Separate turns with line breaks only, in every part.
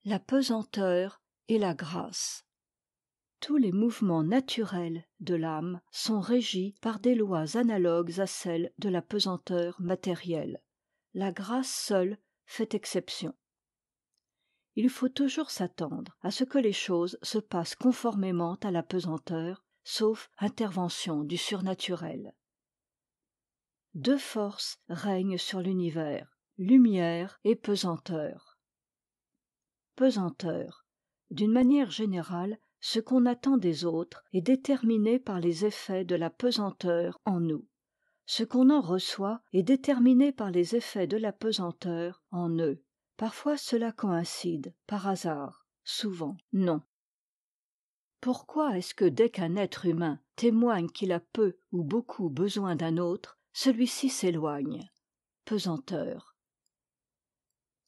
La pesanteur et la grâce. Tous les mouvements naturels de l'âme sont régis par des lois analogues à celles de la pesanteur matérielle. La grâce seule fait exception. Il faut toujours s'attendre à ce que les choses se passent conformément à la pesanteur, sauf intervention du surnaturel. Deux forces règnent sur l'univers, lumière et pesanteur. Pesanteur. D'une manière générale, ce qu'on attend des autres est déterminé par les effets de la pesanteur en nous. Ce qu'on en reçoit est déterminé par les effets de la pesanteur en eux. Parfois cela coïncide, par hasard, souvent non. Pourquoi est-ce que dès qu'un être humain témoigne qu'il a peu ou beaucoup besoin d'un autre, celui-ci s'éloigne? Pesanteur.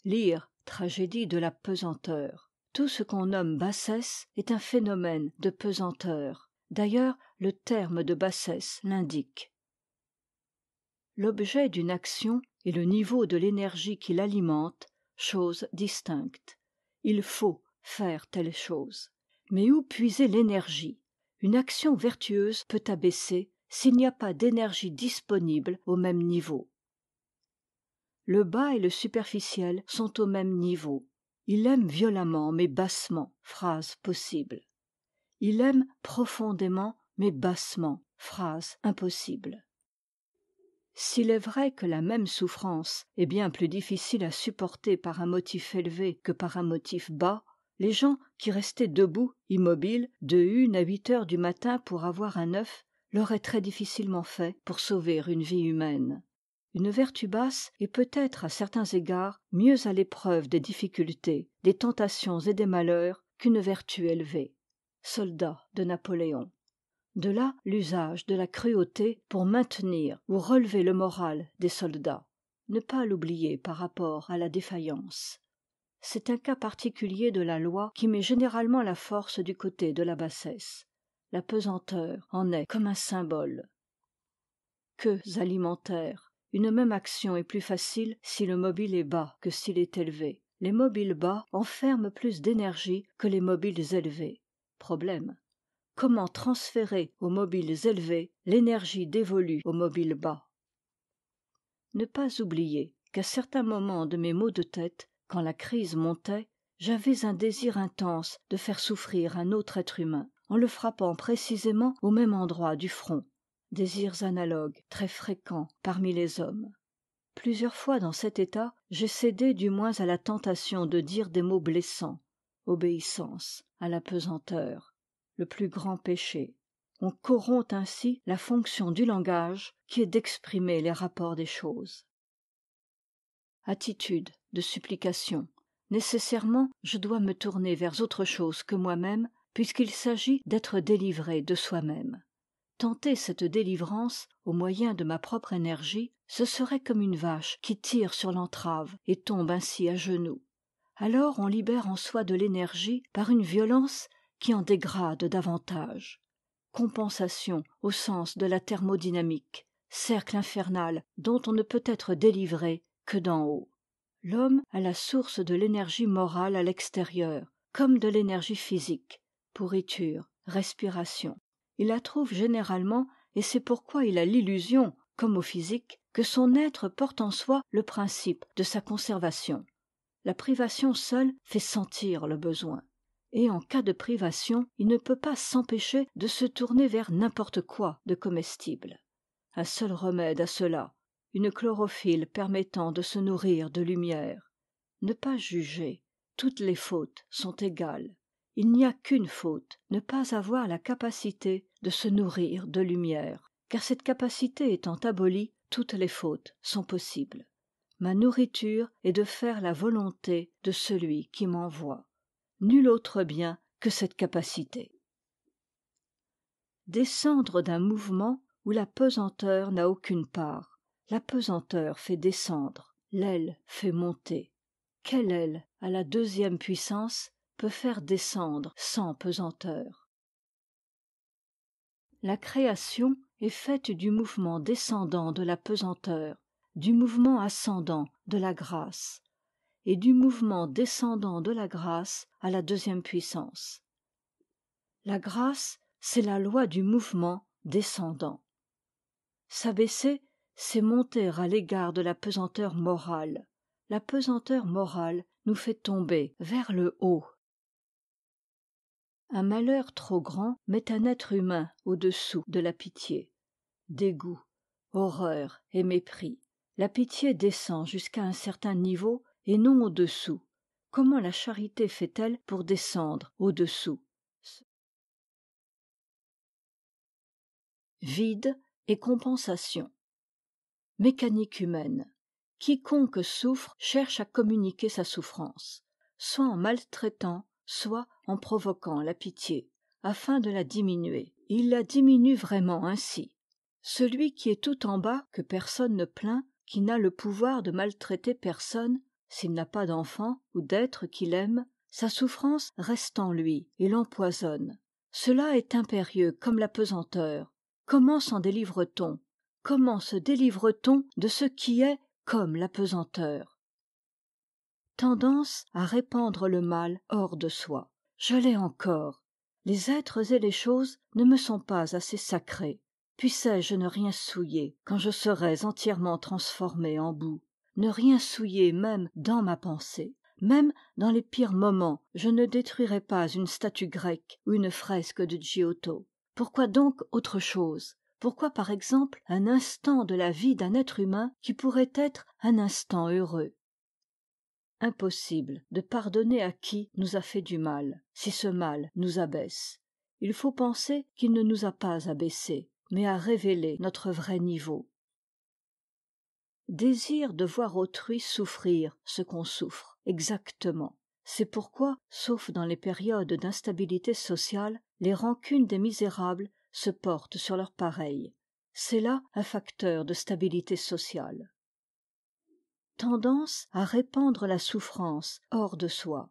Lire Tragédie de la pesanteur. Tout ce qu'on nomme bassesse est un phénomène de pesanteur. D'ailleurs, le terme de bassesse l'indique. L'objet d'une action est le niveau de l'énergie qui l'alimente, chose distincte. Il faut faire telle chose. Mais où puiser l'énergie? Une action vertueuse peut abaisser s'il n'y a pas d'énergie disponible au même niveau. Le bas et le superficiel sont au même niveau. Il aime violemment mais bassement, phrase possible. Il aime profondément mais bassement, phrase impossible. S'il est vrai que la même souffrance est bien plus difficile à supporter par un motif élevé que par un motif bas, les gens qui restaient debout, immobiles, de 1 à 8 heures du matin pour avoir un œuf, l'auraient très difficilement fait pour sauver une vie humaine. Une vertu basse est peut-être à certains égards mieux à l'épreuve des difficultés, des tentations et des malheurs qu'une vertu élevée. Soldat de Napoléon. De là l'usage de la cruauté pour maintenir ou relever le moral des soldats. Ne pas l'oublier par rapport à la défaillance. C'est un cas particulier de la loi qui met généralement la force du côté de la bassesse. La pesanteur en est comme un symbole. Queues alimentaires. Une même action est plus facile si le mobile est bas que s'il est élevé. Les mobiles bas enferment plus d'énergie que les mobiles élevés. Problème. Comment transférer aux mobiles élevés l'énergie dévolue aux mobiles bas? Ne pas oublier qu'à certains moments de mes maux de tête, quand la crise montait, j'avais un désir intense de faire souffrir un autre être humain, en le frappant précisément au même endroit du front. Désirs analogues, très fréquents parmi les hommes. Plusieurs fois dans cet état, j'ai cédé du moins à la tentation de dire des mots blessants. Obéissance à la pesanteur, le plus grand péché. On corrompt ainsi la fonction du langage qui est d'exprimer les rapports des choses. Attitude de supplication. Nécessairement, je dois me tourner vers autre chose que moi-même, puisqu'il s'agit d'être délivré de soi-même. Tenter cette délivrance au moyen de ma propre énergie, ce serait comme une vache qui tire sur l'entrave et tombe ainsi à genoux. Alors on libère en soi de l'énergie par une violence qui en dégrade davantage. Compensation au sens de la thermodynamique, cercle infernal dont on ne peut être délivré que d'en haut. L'homme a la source de l'énergie morale à l'extérieur, comme de l'énergie physique, pourriture, respiration. Il la trouve généralement, et c'est pourquoi il a l'illusion, comme au physique, que son être porte en soi le principe de sa conservation. La privation seule fait sentir le besoin. Et en cas de privation, il ne peut pas s'empêcher de se tourner vers n'importe quoi de comestible. Un seul remède à cela, une chlorophylle permettant de se nourrir de lumière. Ne pas juger, toutes les fautes sont égales. Il n'y a qu'une faute, ne pas avoir la capacité de se nourrir de lumière, car cette capacité étant abolie, toutes les fautes sont possibles. Ma nourriture est de faire la volonté de celui qui m'envoie. Nul autre bien que cette capacité. Descendre d'un mouvement où la pesanteur n'a aucune part. La pesanteur fait descendre, l'aile fait monter. Quelle aile, à la deuxième puissance, peut faire descendre sans pesanteur? La création est faite du mouvement descendant de la pesanteur, du mouvement ascendant de la grâce. et du mouvement descendant de la grâce à la deuxième puissance. La grâce, c'est la loi du mouvement descendant. S'abaisser, c'est monter à l'égard de la pesanteur morale. La pesanteur morale nous fait tomber vers le haut. Un malheur trop grand met un être humain au-dessous de la pitié. Dégoût, horreur et mépris. La pitié descend jusqu'à un certain niveau et non au-dessous. Comment la charité fait-elle pour descendre au-dessous? Vide et compensation. Mécanique humaine. Quiconque souffre cherche à communiquer sa souffrance, soit en maltraitant, soit en provoquant la pitié, afin de la diminuer. Il la diminue vraiment ainsi. Celui qui est tout en bas, que personne ne plaint, qui n'a le pouvoir de maltraiter personne, s'il n'a pas d'enfant ou d'être qu'il aime, sa souffrance reste en lui et l'empoisonne. Cela est impérieux comme la pesanteur. Comment s'en délivre-t-on? Comment se délivre-t-on de ce qui est comme la pesanteur? Tendance à répandre le mal hors de soi. Je l'ai encore. Les êtres et les choses ne me sont pas assez sacrés. Puissais-je ne rien souiller quand je serais entièrement transformé en boue? Ne rien souiller même dans ma pensée. Même dans les pires moments, je ne détruirais pas une statue grecque ou une fresque de Giotto. Pourquoi donc autre chose? Pourquoi par exemple un instant de la vie d'un être humain qui pourrait être un instant heureux? Impossible de pardonner à qui nous a fait du mal, si ce mal nous abaisse. Il faut penser qu'il ne nous a pas abaissés, mais a révélé notre vrai niveau. Désir de voir autrui souffrir ce qu'on souffre, exactement. C'est pourquoi, sauf dans les périodes d'instabilité sociale, les rancunes des misérables se portent sur leurs pareils. C'est là un facteur de stabilité sociale. Tendance à répandre la souffrance hors de soi.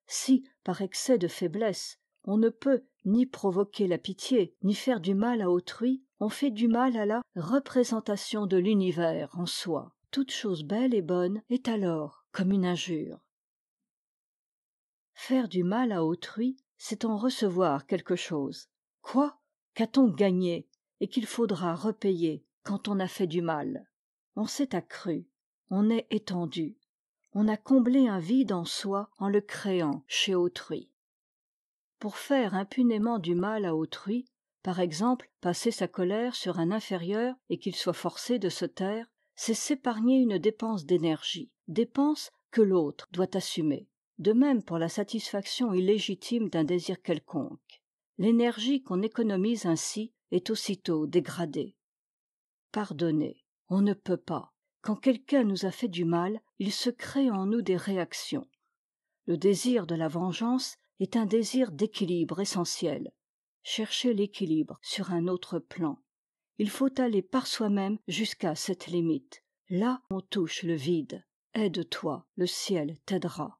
Si, par excès de faiblesse, on ne peut ni provoquer la pitié, ni faire du mal à autrui, on fait du mal à la représentation de l'univers en soi. Toute chose belle et bonne est alors comme une injure. Faire du mal à autrui, c'est en recevoir quelque chose. Quoi? Qu'a-t-on gagné et qu'il faudra repayer quand on a fait du mal? On s'est accru, on est étendu, on a comblé un vide en soi en le créant chez autrui. Pour faire impunément du mal à autrui, par exemple passer sa colère sur un inférieur et qu'il soit forcé de se taire, c'est s'épargner une dépense d'énergie, dépense que l'autre doit assumer. De même pour la satisfaction illégitime d'un désir quelconque. L'énergie qu'on économise ainsi est aussitôt dégradée. Pardonner, on ne peut pas. Quand quelqu'un nous a fait du mal, il se crée en nous des réactions. Le désir de la vengeance est un désir d'équilibre essentiel. Chercher l'équilibre sur un autre plan. Il faut aller par soi-même jusqu'à cette limite. Là, on touche le vide. Aide-toi, le ciel t'aidera.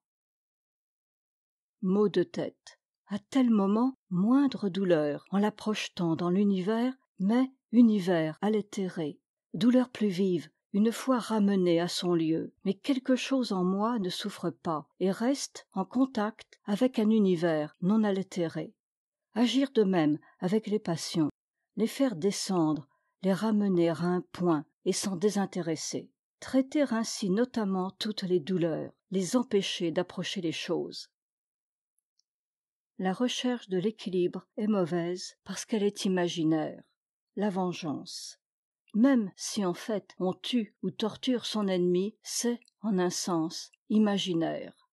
Maux de tête. À tel moment, moindre douleur en la projetant dans l'univers, mais univers altéré. Douleur plus vive, une fois ramenée à son lieu. Mais quelque chose en moi ne souffre pas et reste en contact avec un univers non altéré. Agir de même avec les passions, les faire descendre, les ramener à un point et s'en désintéresser. Traiter ainsi notamment toutes les douleurs, les empêcher d'approcher les choses. La recherche de l'équilibre est mauvaise parce qu'elle est imaginaire. La vengeance. Même si en fait on tue ou torture son ennemi, c'est, en un sens, imaginaire.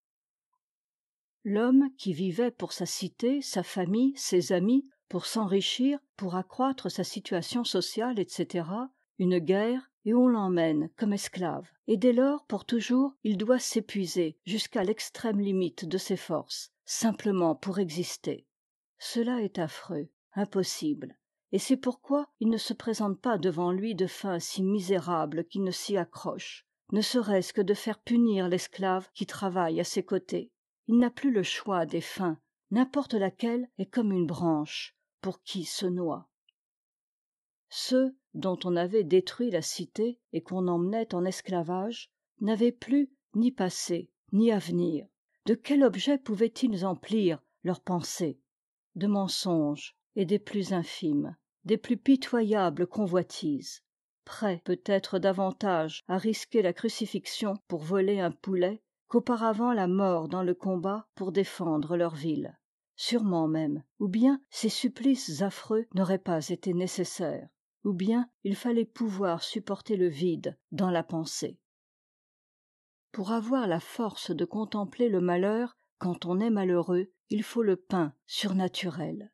L'homme qui vivait pour sa cité, sa famille, ses amis, pour s'enrichir, pour accroître sa situation sociale, etc., une guerre, et on l'emmène comme esclave. Et dès lors, pour toujours, il doit s'épuiser jusqu'à l'extrême limite de ses forces, simplement pour exister. Cela est affreux, impossible. Et c'est pourquoi il ne se présente pas devant lui de fin si misérable qu'il ne s'y accroche, ne serait-ce que de faire punir l'esclave qui travaille à ses côtés. Il n'a plus le choix des fins, n'importe laquelle est comme une branche pour qui se noie. Ceux dont on avait détruit la cité et qu'on emmenait en esclavage n'avaient plus ni passé ni avenir. De quel objet pouvaient-ils emplir leurs pensées? De mensonges, et des plus infimes, des plus pitoyables convoitises, prêts peut-être davantage à risquer la crucifixion pour voler un poulet qu'auparavant la mort dans le combat pour défendre leur ville. Sûrement même, ou bien ces supplices affreux n'auraient pas été nécessaires, ou bien il fallait pouvoir supporter le vide dans la pensée. Pour avoir la force de contempler le malheur quand on est malheureux, il faut le pain surnaturel.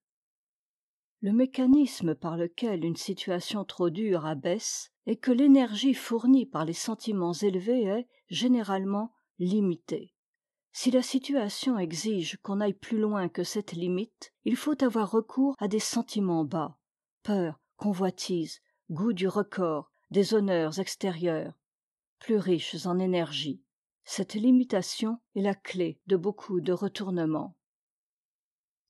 Le mécanisme par lequel une situation trop dure abaisse est que l'énergie fournie par les sentiments élevés est, généralement, limitée. Si la situation exige qu'on aille plus loin que cette limite, il faut avoir recours à des sentiments bas, peur, convoitise, goût du record, des honneurs extérieurs, plus riches en énergie. Cette limitation est la clé de beaucoup de retournements.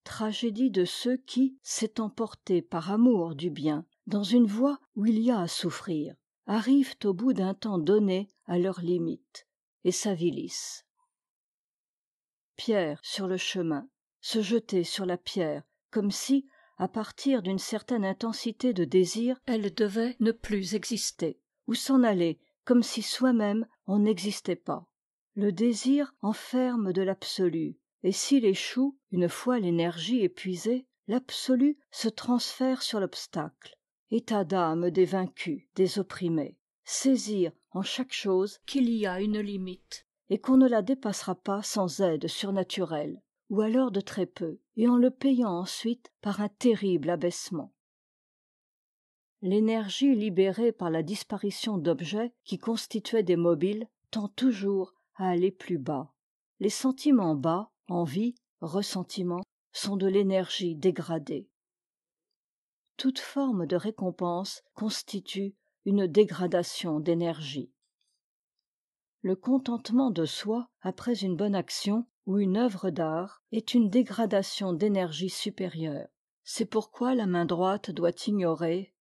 Tragédie de ceux qui, s'étant portés par amour du bien dans une voie où il y a à souffrir, arrivent au bout d'un temps donné à leurs limites et s'avilissent. Pierre sur le chemin, se jeter sur la pierre, comme si, à partir d'une certaine intensité de désir, elle devait ne plus exister, ou s'en aller, comme si soi-même on n'existait pas. Le désir enferme de l'absolu, et s'il échoue, une fois l'énergie épuisée, l'absolu se transfère sur l'obstacle, état d'âme des vaincus, des opprimés, saisir en chaque chose qu'il y a une limite, et qu'on ne la dépassera pas sans aide surnaturelle, ou alors de très peu, et en le payant ensuite par un terrible abaissement. L'énergie libérée par la disparition d'objets qui constituaient des mobiles tend toujours à aller plus bas. Les sentiments bas, envie, ressentiment, sont de l'énergie dégradée. Toute forme de récompense constitue une dégradation d'énergie. Le contentement de soi après une bonne action ou une œuvre d'art est une dégradation d'énergie supérieure. C'est pourquoi la main droite doit ignorer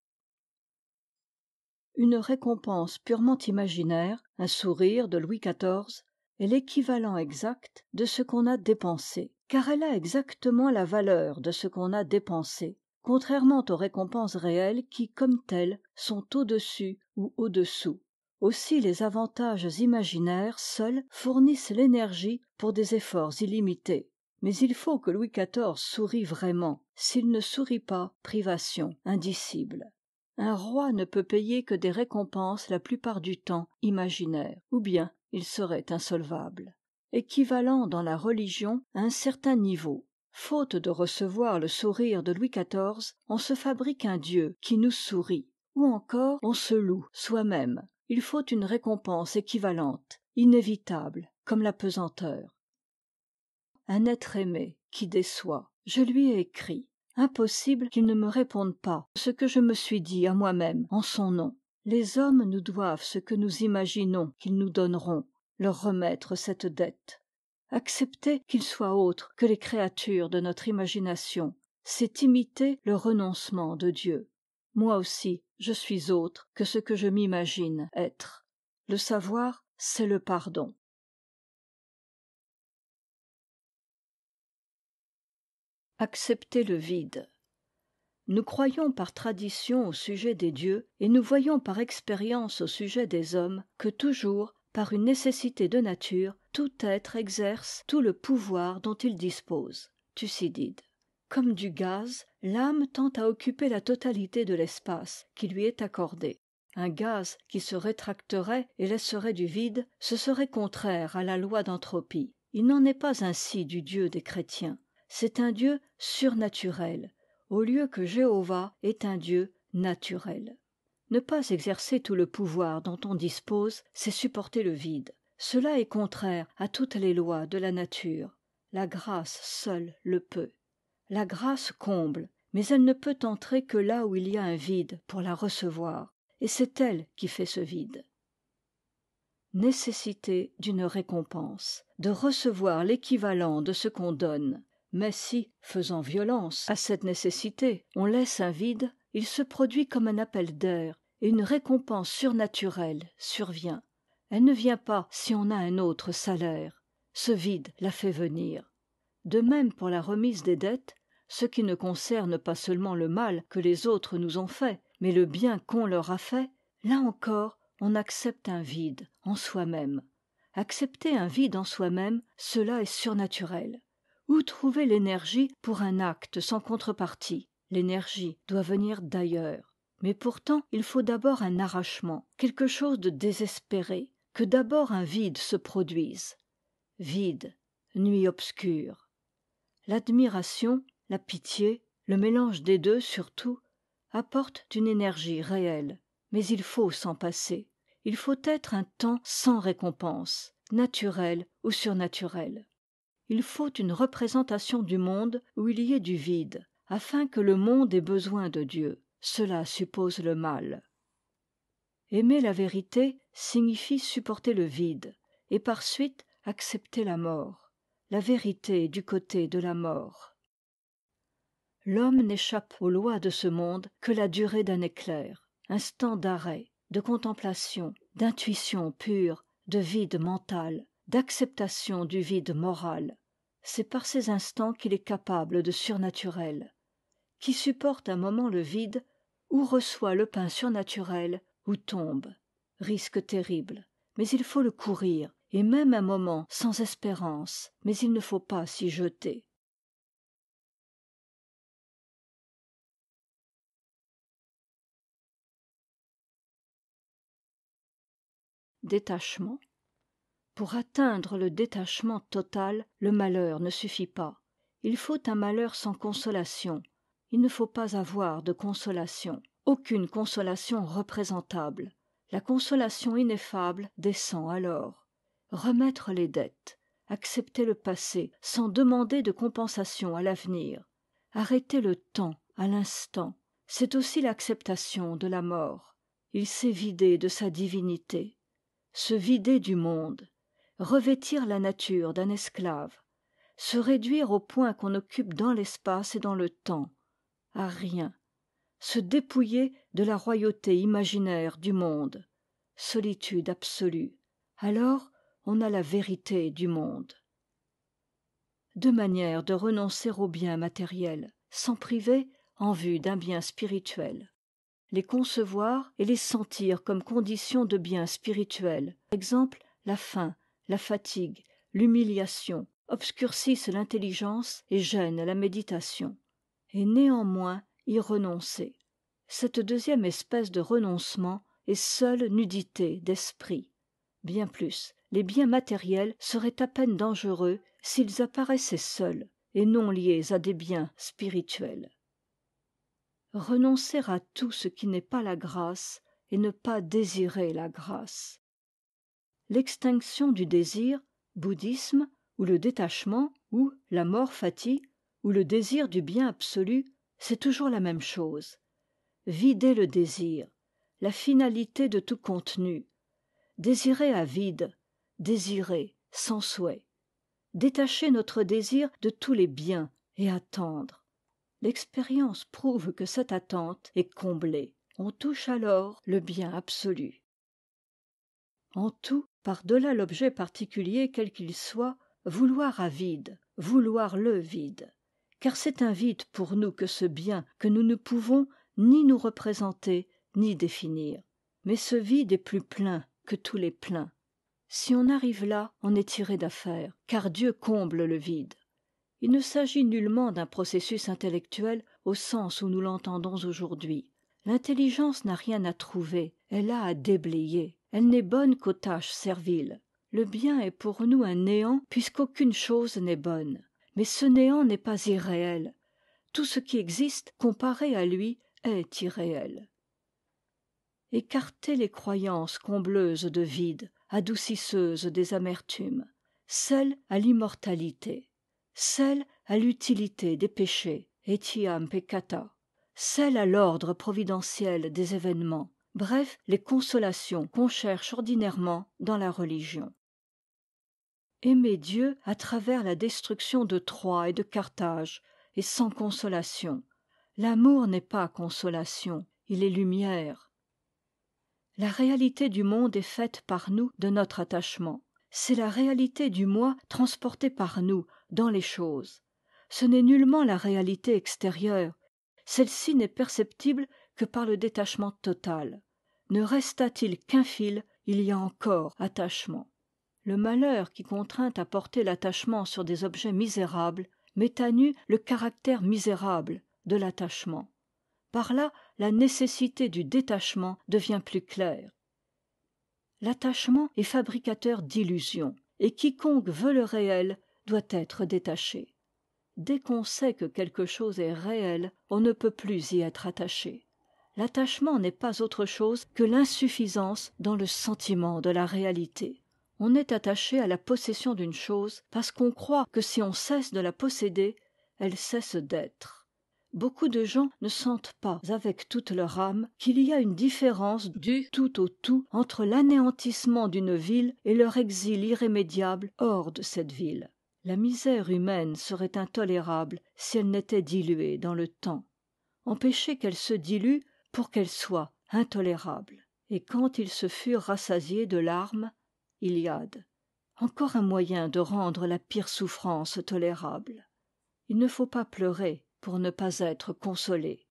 une récompense purement imaginaire, un sourire de Louis XIV, est l'équivalent exact de ce qu'on a dépensé, car elle a exactement la valeur de ce qu'on a dépensé, contrairement aux récompenses réelles qui, comme telles, sont au-dessus ou au-dessous. Aussi les avantages imaginaires seuls fournissent l'énergie pour des efforts illimités. Mais il faut que Louis XIV sourie vraiment. S'il ne sourit pas, privation indicible. Un roi ne peut payer que des récompenses la plupart du temps imaginaires, ou bien il serait insolvable. Équivalent dans la religion à un certain niveau. Faute de recevoir le sourire de Louis XIV, on se fabrique un Dieu qui nous sourit, ou encore on se loue soi-même. Il faut une récompense équivalente, inévitable, comme la pesanteur. Un être aimé qui déçoit. Je lui ai écrit. Impossible qu'il ne me réponde pas ce que je me suis dit à moi-même en son nom. Les hommes nous doivent ce que nous imaginons qu'ils nous donneront, leur remettre cette dette. Accepter qu'ils soient autres que les créatures de notre imagination, c'est imiter le renoncement de Dieu. Moi aussi, je suis autre que ce que je m'imagine être. Le savoir, c'est le pardon. Accepter le vide. Nous croyons par tradition au sujet des dieux, et nous voyons par expérience au sujet des hommes, que toujours, par une nécessité de nature, tout être exerce tout le pouvoir dont il dispose. Thucydide. Comme du gaz, l'âme tend à occuper la totalité de l'espace qui lui est accordé. Un gaz qui se rétracterait et laisserait du vide, ce serait contraire à la loi d'entropie. Il n'en est pas ainsi du Dieu des chrétiens. C'est un Dieu surnaturel, au lieu que Jéhovah est un Dieu naturel. Ne pas exercer tout le pouvoir dont on dispose, c'est supporter le vide. Cela est contraire à toutes les lois de la nature. La grâce seule le peut. La grâce comble, mais elle ne peut entrer que là où il y a un vide pour la recevoir, et c'est elle qui fait ce vide. Nécessité d'une récompense, de recevoir l'équivalent de ce qu'on donne. Mais si, faisant violence à cette nécessité, on laisse un vide, il se produit comme un appel d'air, et une récompense surnaturelle survient. Elle ne vient pas si on a un autre salaire. ce vide la fait venir. De même pour la remise des dettes, ce qui ne concerne pas seulement le mal que les autres nous ont fait, mais le bien qu'on leur a fait, là encore on accepte un vide en soi-même. Accepter un vide en soi-même, cela est surnaturel. Où trouver l'énergie pour un acte sans contrepartie? L'énergie doit venir d'ailleurs. Mais pourtant il faut d'abord un arrachement, quelque chose de désespéré, que d'abord un vide se produise. Vide, nuit obscure. L'admiration, la pitié, le mélange des deux surtout, apportent une énergie réelle. Mais il faut s'en passer. Il faut être un temps sans récompense, naturel ou surnaturel. Il faut une représentation du monde où il y ait du vide, afin que le monde ait besoin de Dieu. Cela suppose le mal. Aimer la vérité signifie supporter le vide, et par suite accepter la mort. La vérité est du côté de la mort. L'homme n'échappe aux lois de ce monde que la durée d'un éclair, instant d'arrêt, de contemplation, d'intuition pure, de vide mental, d'acceptation du vide moral. C'est par ces instants qu'il est capable de surnaturel. Qui supporte un moment le vide, ou reçoit le pain surnaturel, ou tombe. Risque terrible, mais il faut le courir, et même un moment sans espérance, mais il ne faut pas s'y jeter. Détachement. Pour atteindre le détachement total, le malheur ne suffit pas. Il faut un malheur sans consolation. Il ne faut pas avoir de consolation. Aucune consolation représentable. La consolation ineffable descend alors. Remettre les dettes. Accepter le passé sans demander de compensation à l'avenir. Arrêter le temps à l'instant. C'est aussi l'acceptation de la mort. Il s'est vidé de sa divinité. Se vider du monde. Revêtir la nature d'un esclave. Se réduire au point qu'on occupe dans l'espace et dans le temps. À rien. Se dépouiller de la royauté imaginaire du monde. Solitude absolue. Alors on a la vérité du monde. Deux manières de renoncer aux biens matériels, s'en priver en vue d'un bien spirituel. Les concevoir et les sentir comme conditions de biens spirituels. Exemple, la faim, la fatigue, l'humiliation obscurcissent l'intelligence et gênent la méditation. Et néanmoins y renoncer. Cette deuxième espèce de renoncement est seule nudité d'esprit. Bien plus, les biens matériels seraient à peine dangereux s'ils apparaissaient seuls et non liés à des biens spirituels. Renoncer à tout ce qui n'est pas la grâce et ne pas désirer la grâce. L'extinction du désir, bouddhisme, ou le détachement, ou la mort fati, ou le désir du bien absolu, c'est toujours la même chose. Vider le désir, la finalité de tout contenu. Désirer à vide, désirer sans souhait. Détacher notre désir de tous les biens et attendre. L'expérience prouve que cette attente est comblée. On touche alors le bien absolu. En tout, par-delà l'objet particulier quel qu'il soit, vouloir à vide, vouloir le vide. Car c'est un vide pour nous que ce bien que nous ne pouvons ni nous représenter, ni définir. Mais ce vide est plus plein que tous les pleins. Si on arrive là, on est tiré d'affaire, car Dieu comble le vide. Il ne s'agit nullement d'un processus intellectuel au sens où nous l'entendons aujourd'hui. L'intelligence n'a rien à trouver, elle a à déblayer. Elle n'est bonne qu'aux tâches serviles. Le bien est pour nous un néant puisqu'aucune chose n'est bonne. Mais ce néant n'est pas irréel. Tout ce qui existe comparé à lui est irréel. Écarter les croyances combleuses de vide, adoucisseuses des amertumes, celles à l'immortalité, celles à l'utilité des péchés, etiam peccata, celles à l'ordre providentiel des événements, bref, les consolations qu'on cherche ordinairement dans la religion. Aimer Dieu à travers la destruction de Troie et de Carthage est sans consolation. L'amour n'est pas consolation, il est lumière. La réalité du monde est faite par nous de notre attachement. c'est la réalité du moi transportée par nous dans les choses. Ce n'est nullement la réalité extérieure. Celle-ci n'est perceptible que par le détachement total. Ne resta-t-il qu'un fil, il y a encore attachement. Le malheur qui contraint à porter l'attachement sur des objets misérables met à nu le caractère misérable de l'attachement. Par là, la nécessité du détachement devient plus claire. L'attachement est fabricateur d'illusions, et quiconque veut le réel doit être détaché. Dès qu'on sait que quelque chose est réel, on ne peut plus y être attaché. L'attachement n'est pas autre chose que l'insuffisance dans le sentiment de la réalité. On est attaché à la possession d'une chose parce qu'on croit que si on cesse de la posséder, elle cesse d'être. Beaucoup de gens ne sentent pas avec toute leur âme qu'il y a une différence du tout au tout entre l'anéantissement d'une ville et leur exil irrémédiable hors de cette ville. La misère humaine serait intolérable si elle n'était diluée dans le temps. Empêcher qu'elle se dilue pour qu'elle soit intolérable. Et quand ils se furent rassasiés de larmes, Iliade. Encore un moyen de rendre la pire souffrance tolérable. Il ne faut pas pleurer pour ne pas être consolé.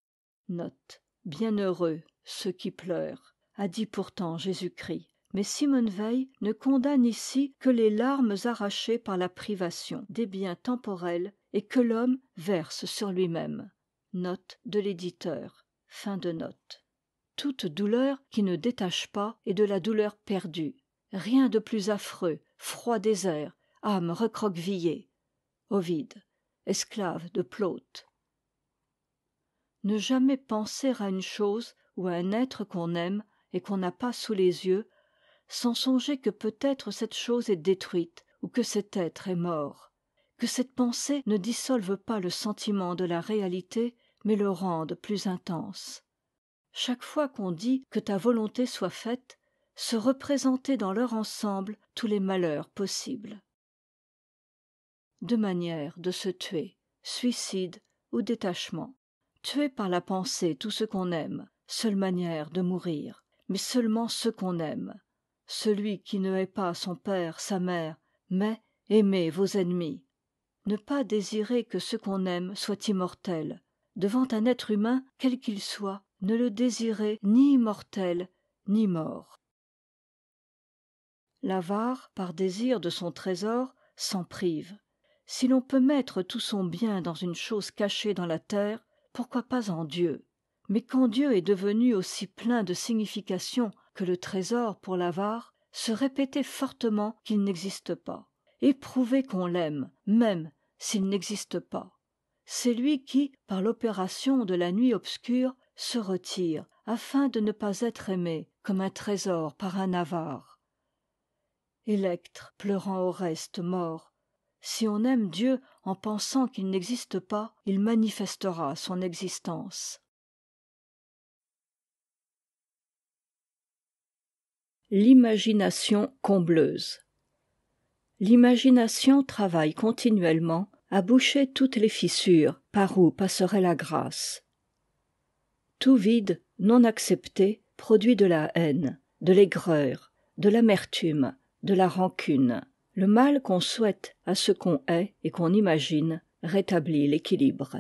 Note. Bienheureux ceux qui pleurent, a dit pourtant Jésus-Christ. Mais Simone Weil ne condamne ici que les larmes arrachées par la privation des biens temporels et que l'homme verse sur lui-même. Note de l'éditeur. Fin de note. Toute douleur qui ne détache pas est de la douleur perdue. Rien de plus affreux, froid désert, âme recroquevillée. Ovide, esclave de Plaute. Ne jamais penser à une chose ou à un être qu'on aime et qu'on n'a pas sous les yeux, sans songer que peut-être cette chose est détruite ou que cet être est mort, que cette pensée ne dissolve pas le sentiment de la réalité, mais le rende plus intense. Chaque fois qu'on dit que ta volonté soit faite, se représenter dans leur ensemble tous les malheurs possibles. Deux manières de se tuer, suicide ou détachement. Tuer par la pensée tout ce qu'on aime, seule manière de mourir, mais seulement ce qu'on aime. Celui qui ne hait pas son père, sa mère, mais aimez vos ennemis. Ne pas désirer que ce qu'on aime soit immortel. Devant un être humain, quel qu'il soit, ne le désirer ni immortel, ni mort. L'avare, par désir de son trésor, s'en prive. Si l'on peut mettre tout son bien dans une chose cachée dans la terre, pourquoi pas en Dieu? Mais quand Dieu est devenu aussi plein de signification que le trésor pour l'avare, se répéter fortement qu'il n'existe pas. Éprouver qu'on l'aime, même s'il n'existe pas. C'est lui qui, par l'opération de la nuit obscure, se retire, afin de ne pas être aimé comme un trésor par un avare. Électre pleurant Oreste mort. Si on aime Dieu en pensant qu'il n'existe pas, il manifestera son existence. L'imagination combleuse. L'imagination travaille continuellement à boucher toutes les fissures par où passerait la grâce. Tout vide non accepté produit de la haine, de l'aigreur, de l'amertume, de la rancune. Le mal qu'on souhaite à ce qu'on hait et qu'on imagine rétablit l'équilibre.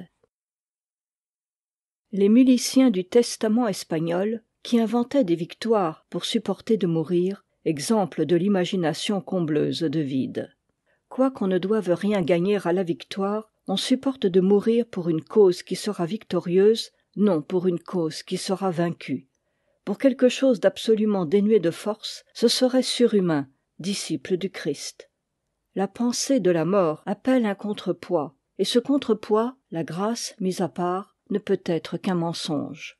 Les miliciens du Testament espagnol, qui inventaient des victoires pour supporter de mourir, exemple de l'imagination combleuse de vide. Quoiqu'on ne doive rien gagner à la victoire, on supporte de mourir pour une cause qui sera victorieuse, non pour une cause qui sera vaincue. Pour quelque chose d'absolument dénué de force, ce serait surhumain, disciple du Christ. La pensée de la mort appelle un contrepoids, et ce contrepoids, la grâce mise à part, ne peut être qu'un mensonge.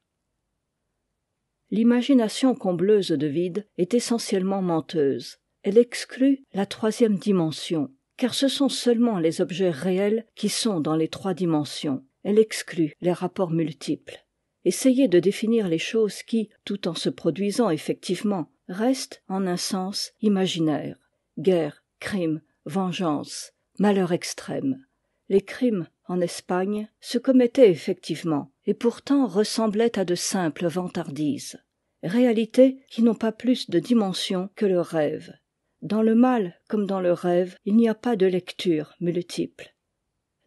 L'imagination combleuse de vide est essentiellement menteuse. Elle exclut la troisième dimension, car ce sont seulement les objets réels qui sont dans les trois dimensions. Elle exclut les rapports multiples. Essayez de définir les choses qui, tout en se produisant effectivement, restent, en un sens, imaginaires. Guerre, crime, vengeance, malheur extrême. Les crimes, en Espagne, se commettaient effectivement, et pourtant ressemblaient à de simples vantardises. Réalités qui n'ont pas plus de dimension que le rêve. Dans le mal comme dans le rêve, il n'y a pas de lecture multiple.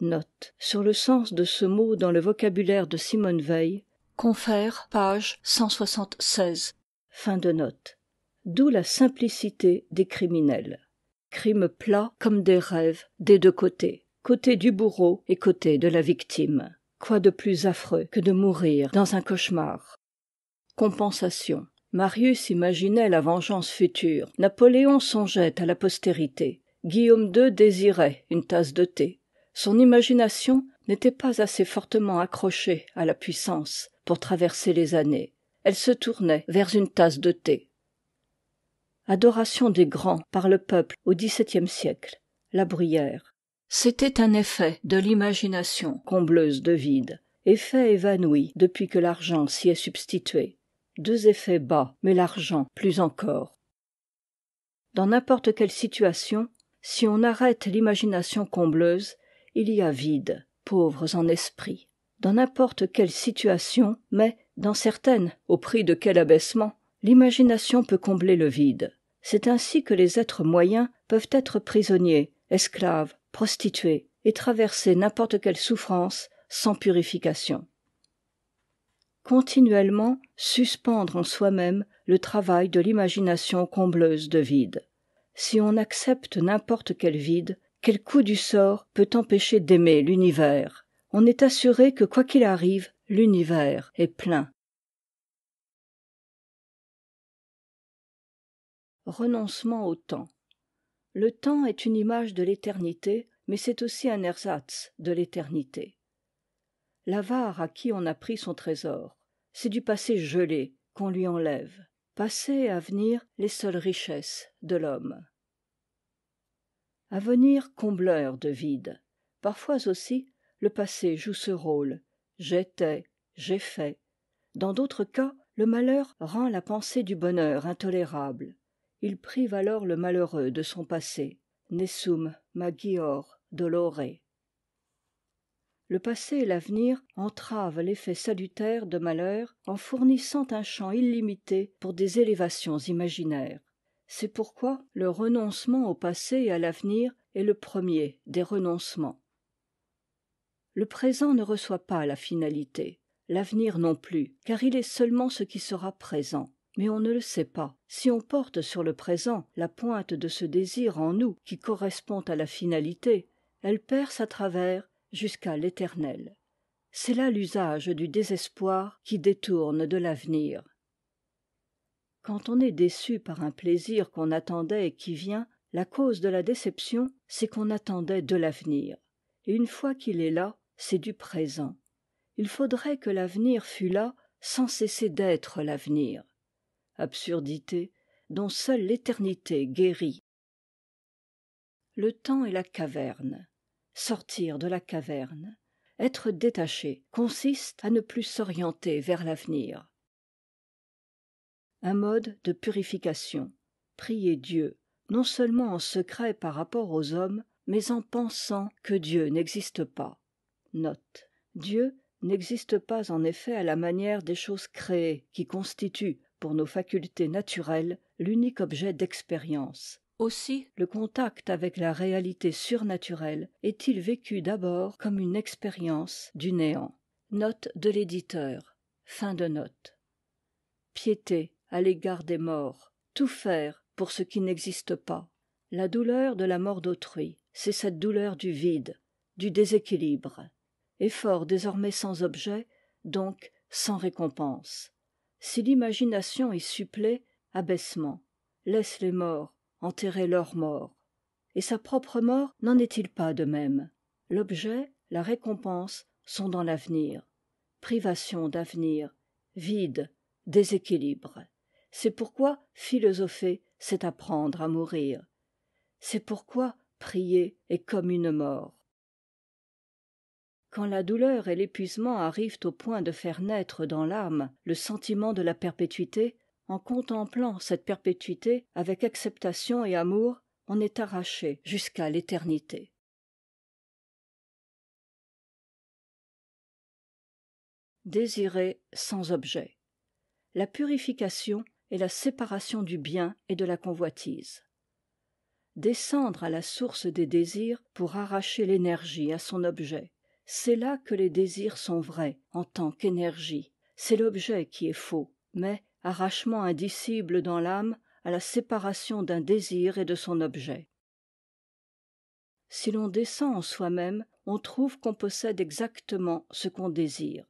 Note sur le sens de ce mot dans le vocabulaire de Simone Weil, Confère, page 176. Fin de note. D'où la simplicité des criminels. Crime plat comme des rêves des deux côtés, côté du bourreau et côté de la victime. Quoi de plus affreux que de mourir dans un cauchemar? Compensation. Marius imaginait la vengeance future. Napoléon songeait à la postérité. Guillaume II désirait une tasse de thé. Son imagination n'était pas assez fortement accrochée à la puissance pour traverser les années. Elle se tournait vers une tasse de thé. Adoration des grands par le peuple au XVIIe siècle. La Bruyère. C'était un effet de l'imagination combleuse de vide, effet évanoui depuis que l'argent s'y est substitué. Deux effets bas, mais l'argent plus encore. Dans n'importe quelle situation, si on arrête l'imagination combleuse, il y a vide, pauvres en esprit. Dans n'importe quelle situation, mais, dans certaines, au prix de quel abaissement, l'imagination peut combler le vide. C'est ainsi que les êtres moyens peuvent être prisonniers, esclaves, prostituées, et traverser n'importe quelle souffrance sans purification. Continuellement suspendre en soi-même le travail de l'imagination combleuse de vide. Si on accepte n'importe quel vide, quel coup du sort peut empêcher d'aimer l'univers? On est assuré que quoi qu'il arrive, l'univers est plein. Renoncement au temps. Le temps est une image de l'éternité, mais c'est aussi un ersatz de l'éternité. L'avare à qui on a pris son trésor, c'est du passé gelé qu'on lui enlève. Passé et avenir, les seules richesses de l'homme. Avenir combleur de vide. Parfois aussi, le passé joue ce rôle. J'étais, j'ai fait. Dans d'autres cas, le malheur rend la pensée du bonheur intolérable. Il prive alors le malheureux de son passé. Nessum magior dolore. Le passé et l'avenir entravent l'effet salutaire de malheur en fournissant un champ illimité pour des élévations imaginaires. C'est pourquoi le renoncement au passé et à l'avenir est le premier des renoncements. Le présent ne reçoit pas la finalité, l'avenir non plus, car il est seulement ce qui sera présent. Mais on ne le sait pas. Si on porte sur le présent la pointe de ce désir en nous qui correspond à la finalité, elle perce à travers jusqu'à l'éternel. C'est là l'usage du désespoir qui détourne de l'avenir. Quand on est déçu par un plaisir qu'on attendait et qui vient, la cause de la déception, c'est qu'on attendait de l'avenir. Et une fois qu'il est là, c'est du présent. Il faudrait que l'avenir fût là sans cesser d'être l'avenir. Absurdité dont seule l'éternité guérit. Le temps est la caverne. Sortir de la caverne, être détaché, consiste à ne plus s'orienter vers l'avenir. Un mode de purification. Prier Dieu, non seulement en secret par rapport aux hommes, mais en pensant que Dieu n'existe pas. Note. Dieu n'existe pas en effet à la manière des choses créées qui constituent, pour nos facultés naturelles, l'unique objet d'expérience. Aussi, le contact avec la réalité surnaturelle est-il vécu d'abord comme une expérience du néant. Note de l'éditeur. Fin de note. Piété à l'égard des morts. Tout faire pour ce qui n'existe pas. La douleur de la mort d'autrui, c'est cette douleur du vide, du déséquilibre. Effort désormais sans objet, donc sans récompense. Si l'imagination y supplée, abaissement. Laisse les morts enterrer leurs morts. Et sa propre mort n'en est-il pas de même? L'objet, la récompense sont dans l'avenir. Privation d'avenir, vide, déséquilibre. C'est pourquoi philosopher, c'est apprendre à mourir. C'est pourquoi prier est comme une mort. Quand la douleur et l'épuisement arrivent au point de faire naître dans l'âme le sentiment de la perpétuité, en contemplant cette perpétuité avec acceptation et amour, on est arraché jusqu'à l'éternité. Désirer sans objet. La purification est la séparation du bien et de la convoitise. descendre à la source des désirs pour arracher l'énergie à son objet. C'est là que les désirs sont vrais en tant qu'énergie. C'est l'objet qui est faux, mais arrachement indicible dans l'âme à la séparation d'un désir et de son objet. Si l'on descend en soi-même, on trouve qu'on possède exactement ce qu'on désire.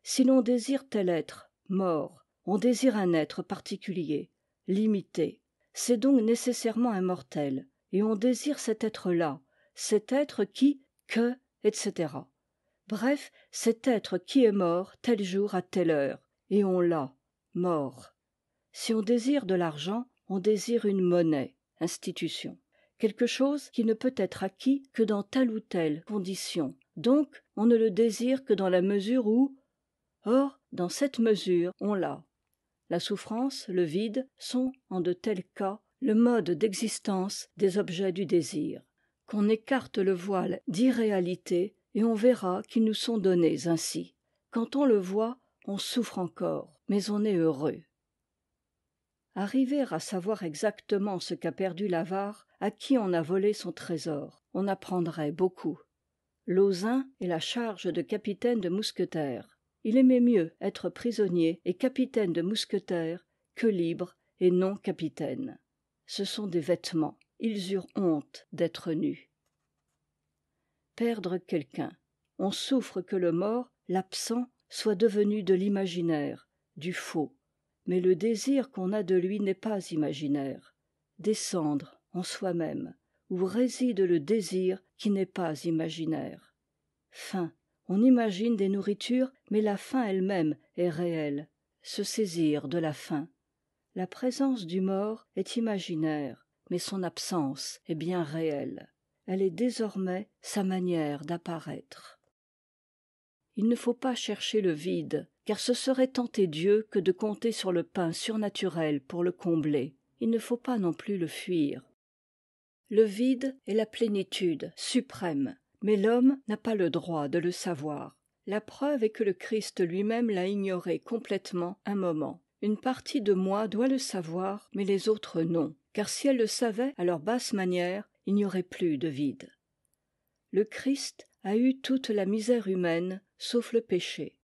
Si l'on désire tel être, mort, on désire un être particulier, limité. C'est donc nécessairement immortel, et on désire cet être-là, cet être qui, que, etc. Bref, cet être qui est mort tel jour à telle heure, et on l'a, mort. Si on désire de l'argent, on désire une monnaie, institution, quelque chose qui ne peut être acquis que dans telle ou telle condition. Donc, on ne le désire que dans la mesure où... Or, dans cette mesure, on l'a. La souffrance, le vide, sont, en de tels cas, le mode d'existence des objets du désir. Qu'on écarte le voile d'irréalité, et on verra qu'ils nous sont donnés ainsi. Quand on le voit, on souffre encore, mais on est heureux. Arriver à savoir exactement ce qu'a perdu l'avare, à qui on a volé son trésor, on apprendrait beaucoup. Lauzun est la charge de capitaine de mousquetaires. Il aimait mieux être prisonnier et capitaine de mousquetaires que libre et non capitaine. Ce sont des vêtements. Ils eurent honte d'être nus. Perdre quelqu'un. On souffre que le mort, l'absent, soit devenu de l'imaginaire, du faux. Mais le désir qu'on a de lui n'est pas imaginaire. Descendre en soi-même, où réside le désir qui n'est pas imaginaire. Faim. On imagine des nourritures, mais la faim elle-même est réelle. Se saisir de la faim. La présence du mort est imaginaire, mais son absence est bien réelle. Elle est désormais sa manière d'apparaître. Il ne faut pas chercher le vide, car ce serait tenter Dieu que de compter sur le pain surnaturel pour le combler. Il ne faut pas non plus le fuir. Le vide est la plénitude suprême, mais l'homme n'a pas le droit de le savoir. La preuve est que le Christ lui-même l'a ignoré complètement un moment. Une partie de moi doit le savoir, mais les autres non, car si elles le savaient à leur basse manière, il n'y aurait plus de vide. Le Christ a eu toute la misère humaine, sauf le péché.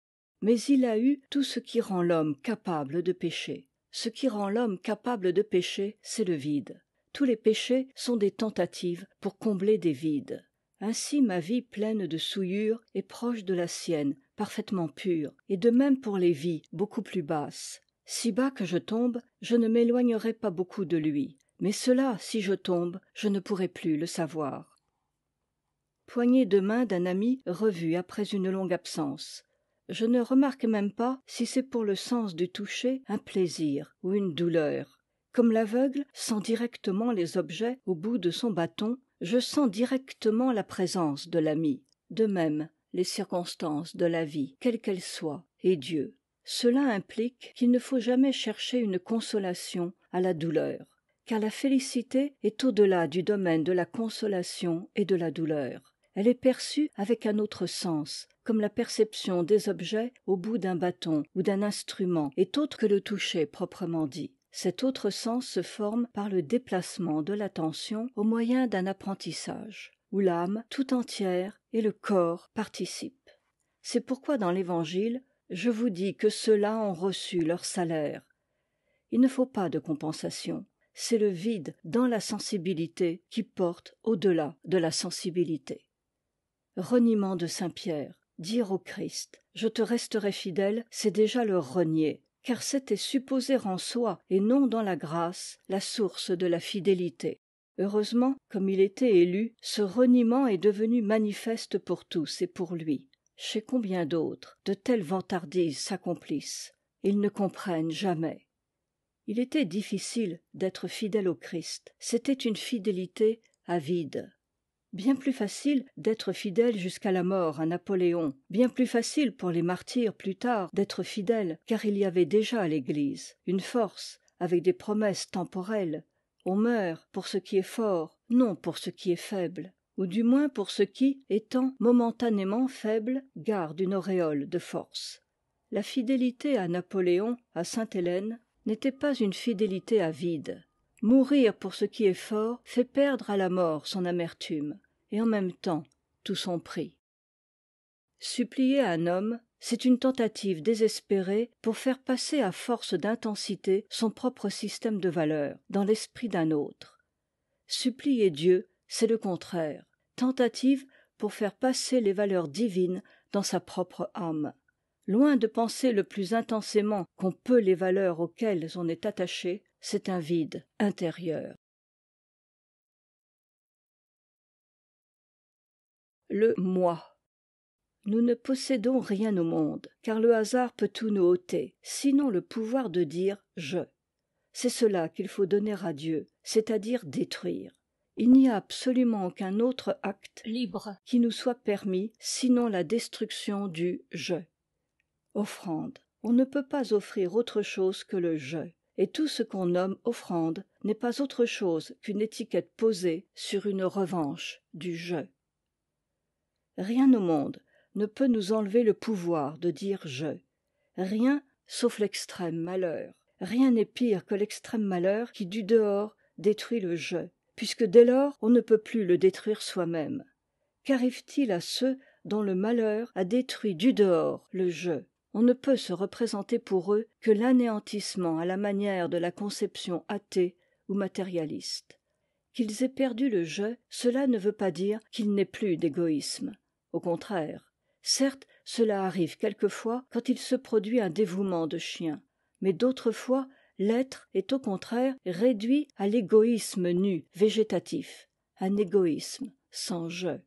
Mais il a eu tout ce qui rend l'homme capable de pécher. Ce qui rend l'homme capable de pécher, c'est le vide. Tous les péchés sont des tentatives pour combler des vides. Ainsi ma vie pleine de souillures est proche de la sienne, parfaitement pure, et de même pour les vies beaucoup plus basses. Si bas que je tombe, je ne m'éloignerai pas beaucoup de lui. Mais cela, si je tombe, je ne pourrai plus le savoir. Poignée de main d'un ami revu après une longue absence. Je ne remarque même pas si c'est pour le sens du toucher un plaisir ou une douleur. Comme l'aveugle sent directement les objets au bout de son bâton, je sens directement la présence de l'ami. De même, les circonstances de la vie, quelles qu'elles soient, et Dieu. Cela implique qu'il ne faut jamais chercher une consolation à la douleur, car la félicité est au-delà du domaine de la consolation et de la douleur. Elle est perçue avec un autre sens, comme la perception des objets au bout d'un bâton ou d'un instrument est autre que le toucher proprement dit. Cet autre sens se forme par le déplacement de l'attention au moyen d'un apprentissage, où l'âme tout entière et le corps participent. C'est pourquoi dans l'Évangile, je vous dis que ceux-là ont reçu leur salaire. Il ne faut pas de compensation. C'est le vide dans la sensibilité qui porte au-delà de la sensibilité. Reniement de saint Pierre. Dire au Christ « Je te resterai fidèle », c'est déjà le renier, car c'était supposer en soi et non dans la grâce la source de la fidélité. Heureusement, comme il était élu, ce reniement est devenu manifeste pour tous et pour lui. Chez combien d'autres de telles vantardises s'accomplissent? Ils ne comprennent jamais. Il était difficile d'être fidèle au Christ. C'était une fidélité avide. Bien plus facile d'être fidèle jusqu'à la mort à Napoléon, bien plus facile pour les martyrs plus tard d'être fidèles, car il y avait déjà à l'Église une force avec des promesses temporelles. On meurt pour ce qui est fort, non pour ce qui est faible, ou du moins pour ce qui, étant momentanément faible, garde une auréole de force. La fidélité à Napoléon, à Sainte-Hélène, n'était pas une fidélité avide. Mourir pour ce qui est fort fait perdre à la mort son amertume, et en même temps tout son prix. Supplier un homme, c'est une tentative désespérée pour faire passer à force d'intensité son propre système de valeurs dans l'esprit d'un autre. Supplier Dieu, c'est le contraire, tentative pour faire passer les valeurs divines dans sa propre âme. Loin de penser le plus intensément qu'on peut les valeurs auxquelles on est attaché, c'est un vide intérieur. Le moi. Nous ne possédons rien au monde, car le hasard peut tout nous ôter, sinon le pouvoir de dire je. C'est cela qu'il faut donner à Dieu, c'est-à-dire détruire. Il n'y a absolument aucun autre acte libre qui nous soit permis, sinon la destruction du je. Offrande. On ne peut pas offrir autre chose que le je. Et tout ce qu'on nomme offrande n'est pas autre chose qu'une étiquette posée sur une revanche du je. Rien au monde ne peut nous enlever le pouvoir de dire je. Rien, sauf l'extrême malheur. Rien n'est pire que l'extrême malheur qui du dehors détruit le je, puisque dès lors on ne peut plus le détruire soi-même. Qu'arrive-t-il à ceux dont le malheur a détruit du dehors le je? On ne peut se représenter pour eux que l'anéantissement à la manière de la conception athée ou matérialiste. Qu'ils aient perdu le je, cela ne veut pas dire qu'il n'ait plus d'égoïsme. Au contraire. Certes, cela arrive quelquefois quand il se produit un dévouement de chien, mais d'autres fois, l'être est au contraire réduit à l'égoïsme nu, végétatif, un égoïsme sans je.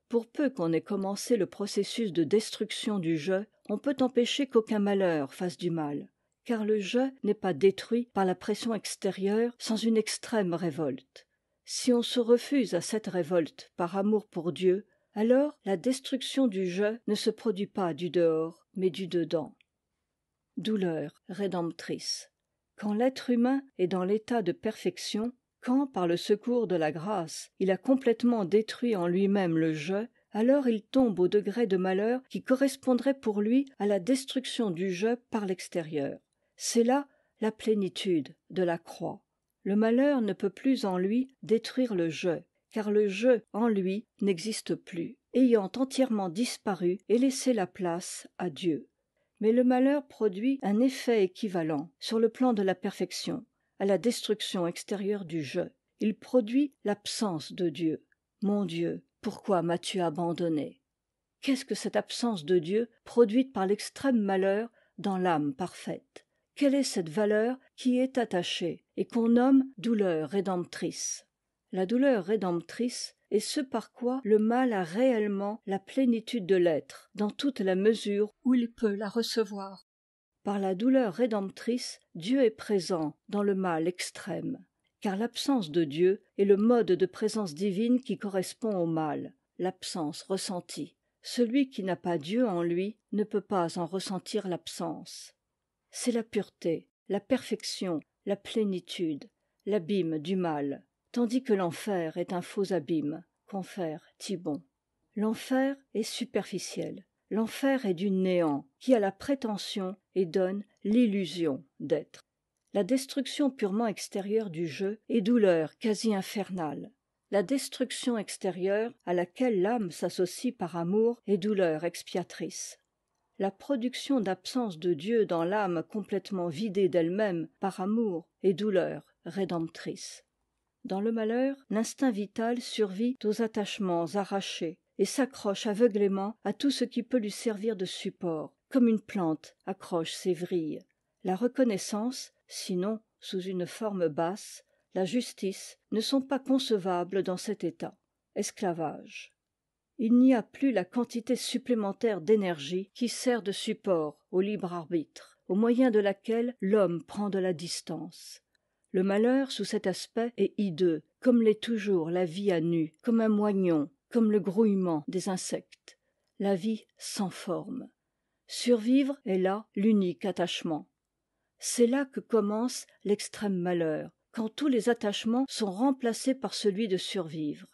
Pour peu qu'on ait commencé le processus de destruction du je, on peut empêcher qu'aucun malheur fasse du mal, car le je n'est pas détruit par la pression extérieure sans une extrême révolte. Si on se refuse à cette révolte par amour pour Dieu, alors la destruction du je ne se produit pas du dehors, mais du dedans. Douleur rédemptrice. Quand l'être humain est dans l'état de perfection, quand, par le secours de la grâce, il a complètement détruit en lui-même le je, alors il tombe au degré de malheur qui correspondrait pour lui à la destruction du je par l'extérieur. C'est là la plénitude de la croix. Le malheur ne peut plus en lui détruire le je, car le je en lui n'existe plus, ayant entièrement disparu et laissé la place à Dieu. Mais le malheur produit un effet équivalent sur le plan de la perfection, à la destruction extérieure du je. Il produit l'absence de Dieu. Mon Dieu, pourquoi m'as-tu abandonné? Qu'est-ce que cette absence de Dieu produite par l'extrême malheur dans l'âme parfaite? Quelle est cette valeur qui y est attachée et qu'on nomme douleur rédemptrice? La douleur rédemptrice est ce par quoi le mal a réellement la plénitude de l'être, dans toute la mesure où il peut la recevoir. Par la douleur rédemptrice, Dieu est présent dans le mal extrême, car l'absence de Dieu est le mode de présence divine qui correspond au mal, l'absence ressentie. Celui qui n'a pas Dieu en lui ne peut pas en ressentir l'absence. C'est la pureté, la perfection, la plénitude, l'abîme du mal, tandis que l'enfer est un faux abîme, confère Thibon. L'enfer est superficiel. L'enfer est du néant, qui a la prétention et donne l'illusion d'être. La destruction purement extérieure du je est douleur quasi infernale. La destruction extérieure, à laquelle l'âme s'associe par amour, est douleur expiatrice. La production d'absence de Dieu dans l'âme complètement vidée d'elle-même par amour est douleur rédemptrice. Dans le malheur, l'instinct vital survit aux attachements arrachés et s'accroche aveuglément à tout ce qui peut lui servir de support, comme une plante accroche ses vrilles. La reconnaissance, sinon sous une forme basse, la justice ne sont pas concevables dans cet état. Esclavage. Il n'y a plus la quantité supplémentaire d'énergie qui sert de support au libre arbitre, au moyen de laquelle l'homme prend de la distance. Le malheur sous cet aspect est hideux, comme l'est toujours la vie à nu, comme un moignon, comme le grouillement des insectes. La vie sans forme. Survivre est là l'unique attachement. C'est là que commence l'extrême malheur, quand tous les attachements sont remplacés par celui de survivre.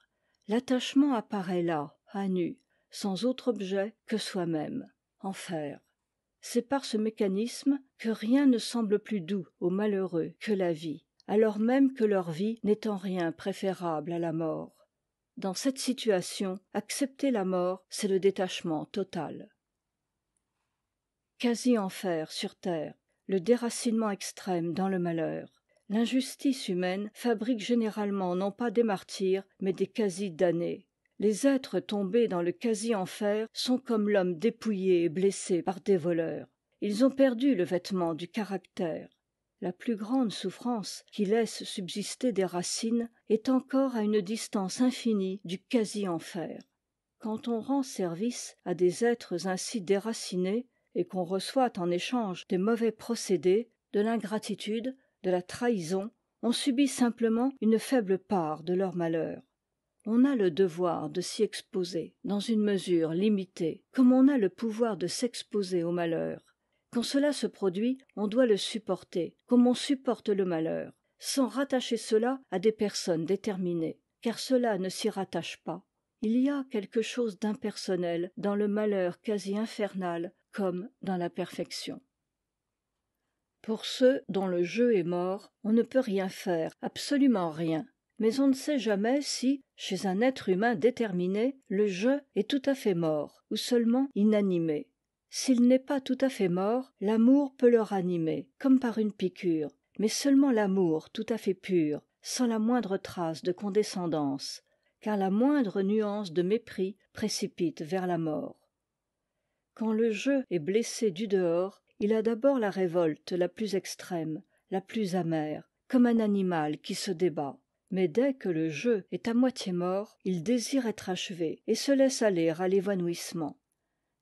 L'attachement apparaît là, à nu, sans autre objet que soi-même. Enfer. C'est par ce mécanisme que rien ne semble plus doux aux malheureux que la vie. alors même que leur vie n'est en rien préférable à la mort. Dans cette situation, accepter la mort, c'est le détachement total. Quasi-enfer sur terre, le déracinement extrême dans le malheur. L'injustice humaine fabrique généralement non pas des martyrs, mais des quasi-damnés. Les êtres tombés dans le quasi-enfer sont comme l'homme dépouillé et blessé par des voleurs. Ils ont perdu le vêtement du caractère. La plus grande souffrance qui laisse subsister des racines est encore à une distance infinie du quasi-enfer. Quand on rend service à des êtres ainsi déracinés, et qu'on reçoit en échange des mauvais procédés, de l'ingratitude, de la trahison, on subit simplement une faible part de leur malheur. On a le devoir de s'y exposer, dans une mesure limitée, comme on a le pouvoir de s'exposer au malheur. Quand cela se produit, on doit le supporter, comme on supporte le malheur, sans rattacher cela à des personnes déterminées, car cela ne s'y rattache pas. Il y a quelque chose d'impersonnel dans le malheur quasi infernal comme dans la perfection. Pour ceux dont le jeu est mort, on ne peut rien faire, absolument rien. Mais on ne sait jamais si, chez un être humain déterminé, le jeu est tout à fait mort, ou seulement inanimé. S'il n'est pas tout à fait mort, l'amour peut le ranimer, comme par une piqûre, mais seulement l'amour tout à fait pur, sans la moindre trace de condescendance, car la moindre nuance de mépris précipite vers la mort. Quand le jeu est blessé du dehors, il a d'abord la révolte la plus extrême, la plus amère, comme un animal qui se débat. Mais dès que le jeu est à moitié mort, il désire être achevé et se laisse aller à l'évanouissement.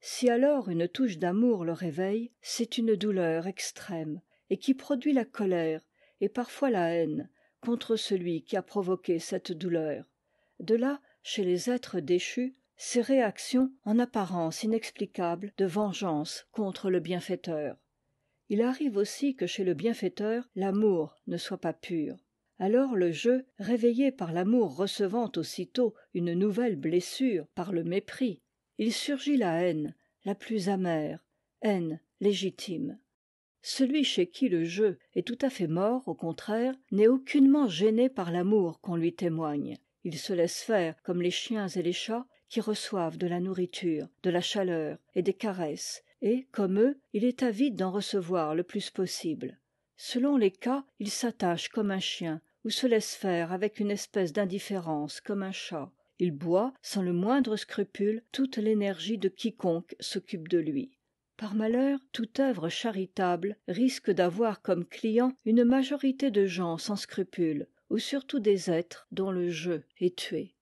Si alors une touche d'amour le réveille, c'est une douleur extrême, et qui produit la colère, et parfois la haine, contre celui qui a provoqué cette douleur. De là, chez les êtres déchus, ces réactions en apparence inexplicables de vengeance contre le bienfaiteur. Il arrive aussi que chez le bienfaiteur, l'amour ne soit pas pur. Alors le jeu, réveillé par l'amour recevant aussitôt une nouvelle blessure par le mépris, il surgit la haine, la plus amère, haine légitime. Celui chez qui le jeu est tout à fait mort, au contraire, n'est aucunement gêné par l'amour qu'on lui témoigne. Il se laisse faire comme les chiens et les chats qui reçoivent de la nourriture, de la chaleur et des caresses, et, comme eux, il est avide d'en recevoir le plus possible. Selon les cas, il s'attache comme un chien, ou se laisse faire avec une espèce d'indifférence comme un chat. Il boit, sans le moindre scrupule, toute l'énergie de quiconque s'occupe de lui. Par malheur, toute œuvre charitable risque d'avoir comme client une majorité de gens sans scrupules, ou surtout des êtres dont le jeu est tué.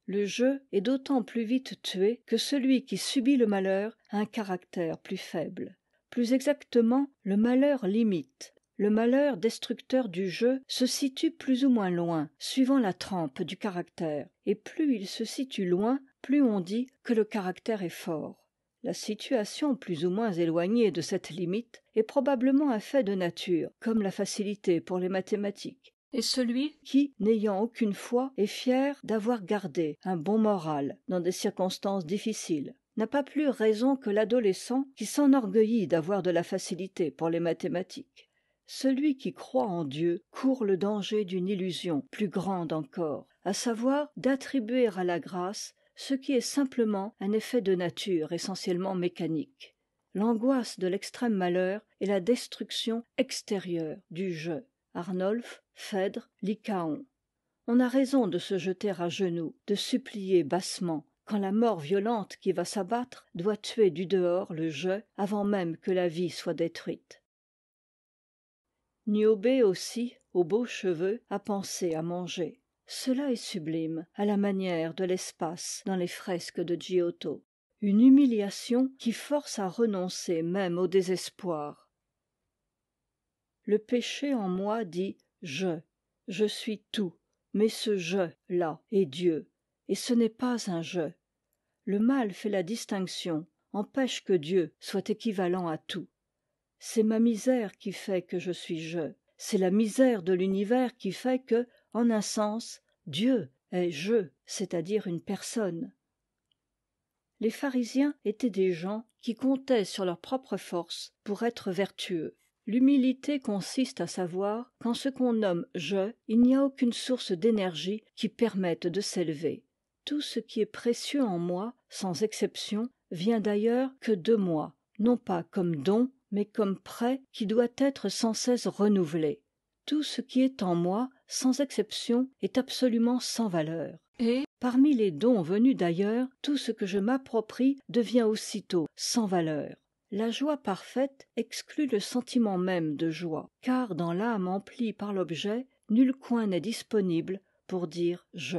Le jeu est d'autant plus vite tué que celui qui subit le malheur a un caractère plus faible. Plus exactement, le malheur limite. Le malheur destructeur du jeu se situe plus ou moins loin, suivant la trempe du caractère, et plus il se situe loin, plus on dit que le caractère est fort. La situation plus ou moins éloignée de cette limite est probablement un fait de nature, comme la facilité pour les mathématiques. Et celui qui, n'ayant aucune foi, est fier d'avoir gardé un bon moral dans des circonstances difficiles, n'a pas plus raison que l'adolescent qui s'enorgueillit d'avoir de la facilité pour les mathématiques. Celui qui croit en Dieu court le danger d'une illusion plus grande encore, à savoir d'attribuer à la grâce ce qui est simplement un effet de nature essentiellement mécanique. L'angoisse de l'extrême malheur est la destruction extérieure du jeu. Arnolphe, Phèdre, Lycaon. On a raison de se jeter à genoux, de supplier bassement, quand la mort violente qui va s'abattre doit tuer du dehors le jeu avant même que la vie soit détruite. Niobé aussi, aux beaux cheveux, a pensé à manger. Cela est sublime, à la manière de l'espace dans les fresques de Giotto. Une humiliation qui force à renoncer même au désespoir. Le péché en moi dit je suis tout, mais ce je-là est Dieu, et ce n'est pas un je. Le mal fait la distinction, empêche que Dieu soit équivalent à tout. C'est ma misère qui fait que je suis je, c'est la misère de l'univers qui fait que, en un sens, Dieu est je, c'est-à-dire une personne. Les pharisiens étaient des gens qui comptaient sur leur propre force pour être vertueux. L'humilité consiste à savoir qu'en ce qu'on nomme je, il n'y a aucune source d'énergie qui permette de s'élever. Tout ce qui est précieux en moi, sans exception, vient d'ailleurs que de moi, non pas comme don, mais comme prêt qui doit être sans cesse renouvelé. Tout ce qui est en moi, sans exception, est absolument sans valeur. Et, parmi les dons venus d'ailleurs, tout ce que je m'approprie devient aussitôt sans valeur. La joie parfaite exclut le sentiment même de joie, car dans l'âme emplie par l'objet, nul coin n'est disponible pour dire je.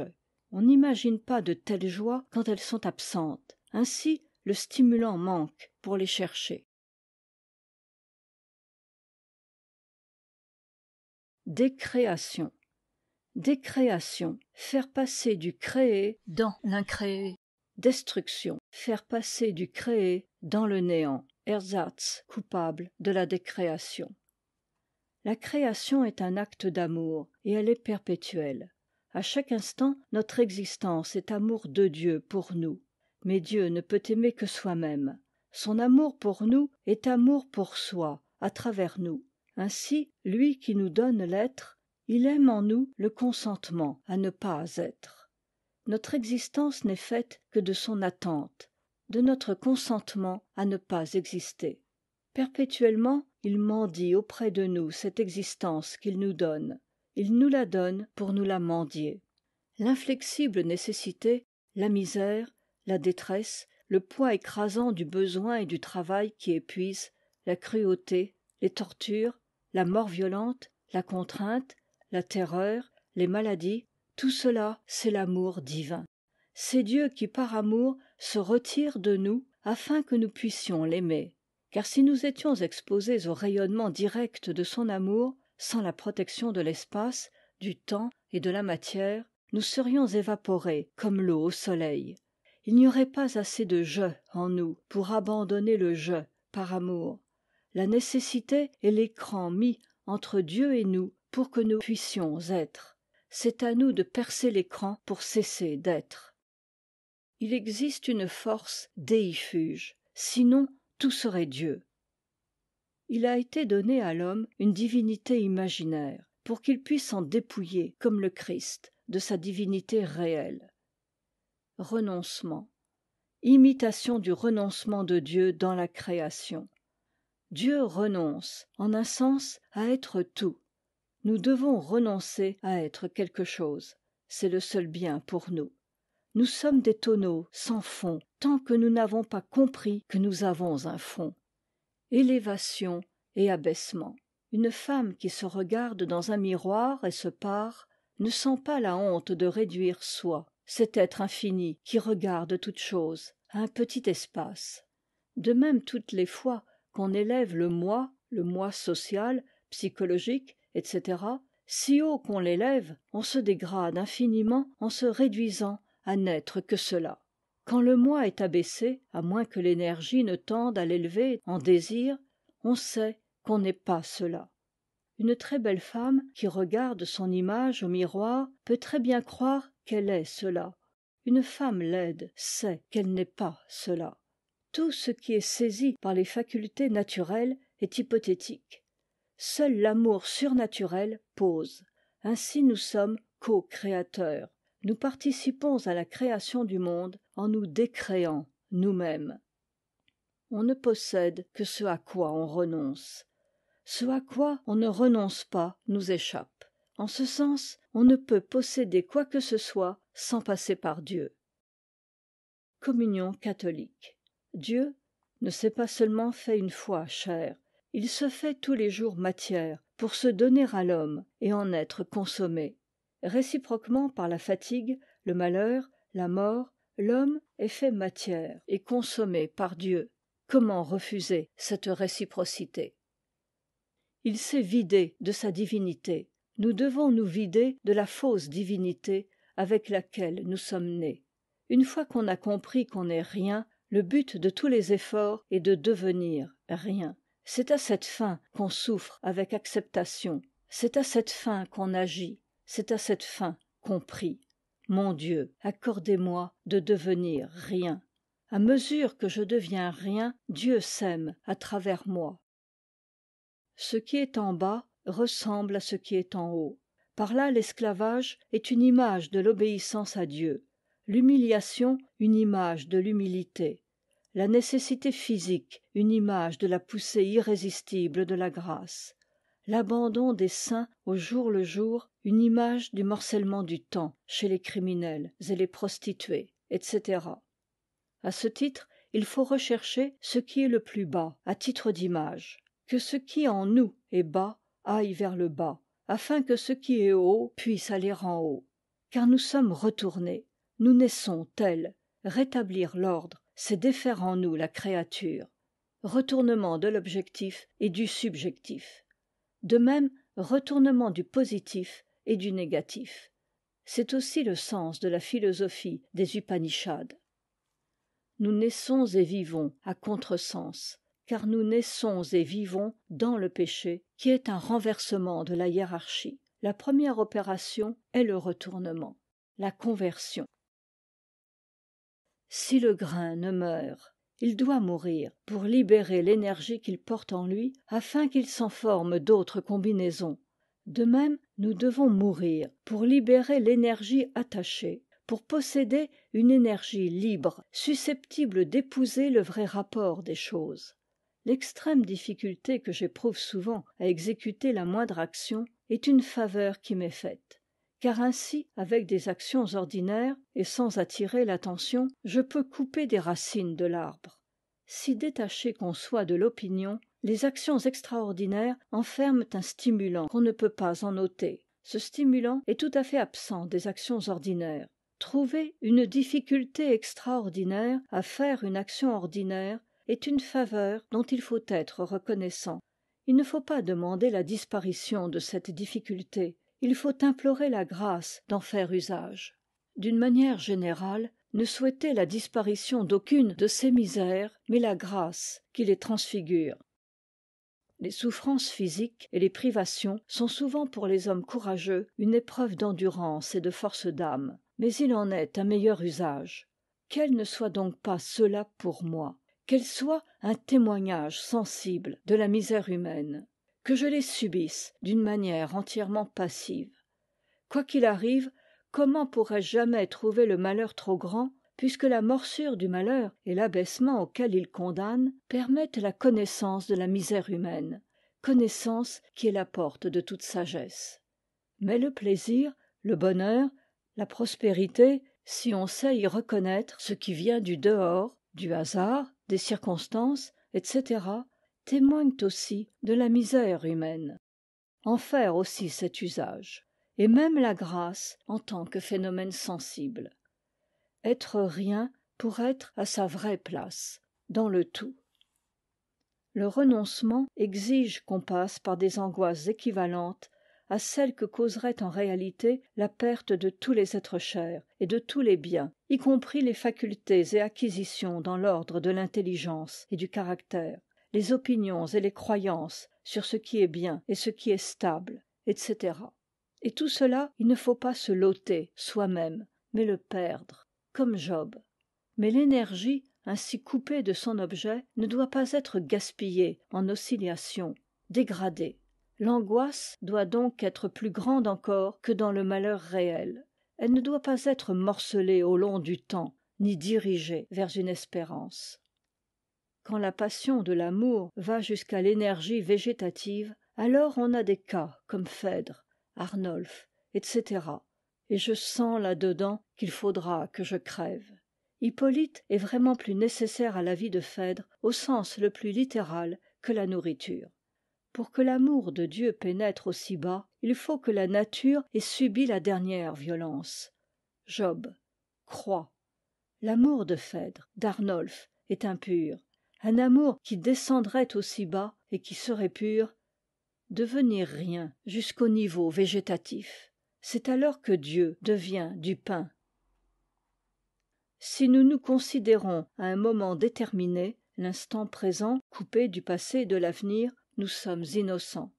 On n'imagine pas de telles joies quand elles sont absentes. Ainsi, le stimulant manque pour les chercher. Décréation. Décréation, faire passer du créé dans l'incréé. Destruction, faire passer du créé dans le néant. Ersatz, coupable de la décréation. La création est un acte d'amour, et elle est perpétuelle. À chaque instant, notre existence est amour de Dieu pour nous. Mais Dieu ne peut aimer que soi-même. Son amour pour nous est amour pour soi, à travers nous. Ainsi, lui qui nous donne l'être, il aime en nous le consentement à ne pas être. Notre existence n'est faite que de son attente, de notre consentement à ne pas exister. Perpétuellement, il mendie auprès de nous cette existence qu'il nous donne. Il nous la donne pour nous la mendier. L'inflexible nécessité, la misère, la détresse, le poids écrasant du besoin et du travail qui épuise, la cruauté, les tortures, la mort violente, la contrainte, la terreur, les maladies, tout cela, c'est l'amour divin. C'est Dieu qui, par amour, se retire de nous afin que nous puissions l'aimer. Car si nous étions exposés au rayonnement direct de son amour, sans la protection de l'espace, du temps et de la matière, nous serions évaporés comme l'eau au soleil. Il n'y aurait pas assez de je en nous pour abandonner le je par amour. La nécessité est l'écran mis entre Dieu et nous pour que nous puissions être. C'est à nous de percer l'écran pour cesser d'être. Il existe une force déifuge, sinon tout serait Dieu. Il a été donné à l'homme une divinité imaginaire, pour qu'il puisse s'en dépouiller, comme le Christ, de sa divinité réelle. Renoncement. Imitation du renoncement de Dieu dans la création. Dieu renonce, en un sens, à être tout. Nous devons renoncer à être quelque chose. C'est le seul bien pour nous. Nous sommes des tonneaux sans fond, tant que nous n'avons pas compris que nous avons un fond. Élévation et abaissement. Une femme qui se regarde dans un miroir et se pare ne sent pas la honte de réduire soi, cet être infini qui regarde toute chose, à un petit espace. De même, toutes les fois qu'on élève le moi social, psychologique, etc., si haut qu'on l'élève, on se dégrade infiniment en se réduisant à n'être que cela. Quand le moi est abaissé, à moins que l'énergie ne tende à l'élever en désir, on sait qu'on n'est pas cela. Une très belle femme qui regarde son image au miroir peut très bien croire qu'elle est cela. Une femme laide sait qu'elle n'est pas cela. Tout ce qui est saisi par les facultés naturelles est hypothétique. Seul l'amour surnaturel pose. Ainsi nous sommes co-créateurs. Nous participons à la création du monde en nous décréant nous-mêmes. On ne possède que ce à quoi on renonce. Ce à quoi on ne renonce pas nous échappe. En ce sens, on ne peut posséder quoi que ce soit sans passer par Dieu. Communion catholique. Dieu ne s'est pas seulement fait une fois chair, il se fait tous les jours matière pour se donner à l'homme et en être consommé. Réciproquement par la fatigue, le malheur, la mort, l'homme est fait matière et consommé par Dieu. Comment refuser cette réciprocité? Il s'est vidé de sa divinité. Nous devons nous vider de la fausse divinité avec laquelle nous sommes nés. Une fois qu'on a compris qu'on n'est rien, le but de tous les efforts est de devenir rien. C'est à cette fin qu'on souffre avec acceptation. C'est à cette fin qu'on agit. C'est à cette fin qu'on prie. Mon Dieu, accordez-moi de devenir rien. À mesure que je deviens rien, Dieu s'aime à travers moi. Ce qui est en bas ressemble à ce qui est en haut. Par là l'esclavage est une image de l'obéissance à Dieu, l'humiliation une image de l'humilité, la nécessité physique une image de la poussée irrésistible de la grâce, l'abandon des saints au jour le jour une image du morcellement du temps chez les criminels et les prostituées, etc. À ce titre, il faut rechercher ce qui est le plus bas à titre d'image, que ce qui en nous est bas aille vers le bas, afin que ce qui est haut puisse aller en haut. Car nous sommes retournés, nous naissons tels. Rétablir l'ordre, c'est défaire en nous la créature. Retournement de l'objectif et du subjectif. De même, retournement du positif et du négatif. C'est aussi le sens de la philosophie des Upanishads. Nous naissons et vivons à contresens, car nous naissons et vivons dans le péché, qui est un renversement de la hiérarchie. La première opération est le retournement, la conversion. Si le grain ne meurt, il doit mourir pour libérer l'énergie qu'il porte en lui, afin qu'il s'en forme d'autres combinaisons. De même, nous devons mourir pour libérer l'énergie attachée, pour posséder une énergie libre, susceptible d'épouser le vrai rapport des choses. L'extrême difficulté que j'éprouve souvent à exécuter la moindre action est une faveur qui m'est faite. Car ainsi, avec des actions ordinaires, et sans attirer l'attention, je peux couper des racines de l'arbre. Si détaché qu'on soit de l'opinion, les actions extraordinaires enferment un stimulant qu'on ne peut pas en ôter. Ce stimulant est tout à fait absent des actions ordinaires. Trouver une difficulté extraordinaire à faire une action ordinaire est une faveur dont il faut être reconnaissant. Il ne faut pas demander la disparition de cette difficulté, il faut implorer la grâce d'en faire usage. D'une manière générale, ne souhaitez la disparition d'aucune de ces misères, mais la grâce qui les transfigure. Les souffrances physiques et les privations sont souvent pour les hommes courageux une épreuve d'endurance et de force d'âme, mais il en est un meilleur usage. Quel ne soit donc pas cela pour moi, qu'elle soit un témoignage sensible de la misère humaine, que je les subisse d'une manière entièrement passive. Quoi qu'il arrive, comment pourrais-je jamais trouver le malheur trop grand, puisque la morsure du malheur et l'abaissement auquel il condamne permettent la connaissance de la misère humaine, connaissance qui est la porte de toute sagesse. Mais le plaisir, le bonheur, la prospérité, si on sait y reconnaître ce qui vient du dehors, du hasard, des circonstances, etc., témoignent aussi de la misère humaine. En faire aussi cet usage, et même la grâce en tant que phénomène sensible. Être rien pour être à sa vraie place, dans le tout. Le renoncement exige qu'on passe par des angoisses équivalentes à celles que causerait en réalité la perte de tous les êtres chers et de tous les biens, y compris les facultés et acquisitions dans l'ordre de l'intelligence et du caractère, les opinions et les croyances sur ce qui est bien et ce qui est stable, etc. Et tout cela, il ne faut pas se l'ôter soi-même, mais le perdre, comme Job. Mais l'énergie, ainsi coupée de son objet, ne doit pas être gaspillée en oscillations, dégradée. L'angoisse doit donc être plus grande encore que dans le malheur réel. Elle ne doit pas être morcelée au long du temps, ni dirigée vers une espérance. Quand la passion de l'amour va jusqu'à l'énergie végétative, alors on a des cas comme Phèdre, Arnolphe, etc. Et je sens là-dedans qu'il faudra que je crève. Hippolyte est vraiment plus nécessaire à la vie de Phèdre au sens le plus littéral que la nourriture. Pour que l'amour de Dieu pénètre aussi bas, il faut que la nature ait subi la dernière violence. Job, croix. L'amour de Phèdre, d'Arnolphe, est impur. Un amour qui descendrait aussi bas et qui serait pur, devenir rien jusqu'au niveau végétatif. C'est alors que Dieu devient du pain. Si nous nous considérons à un moment déterminé, l'instant présent, coupé du passé et de l'avenir, nous sommes innocents.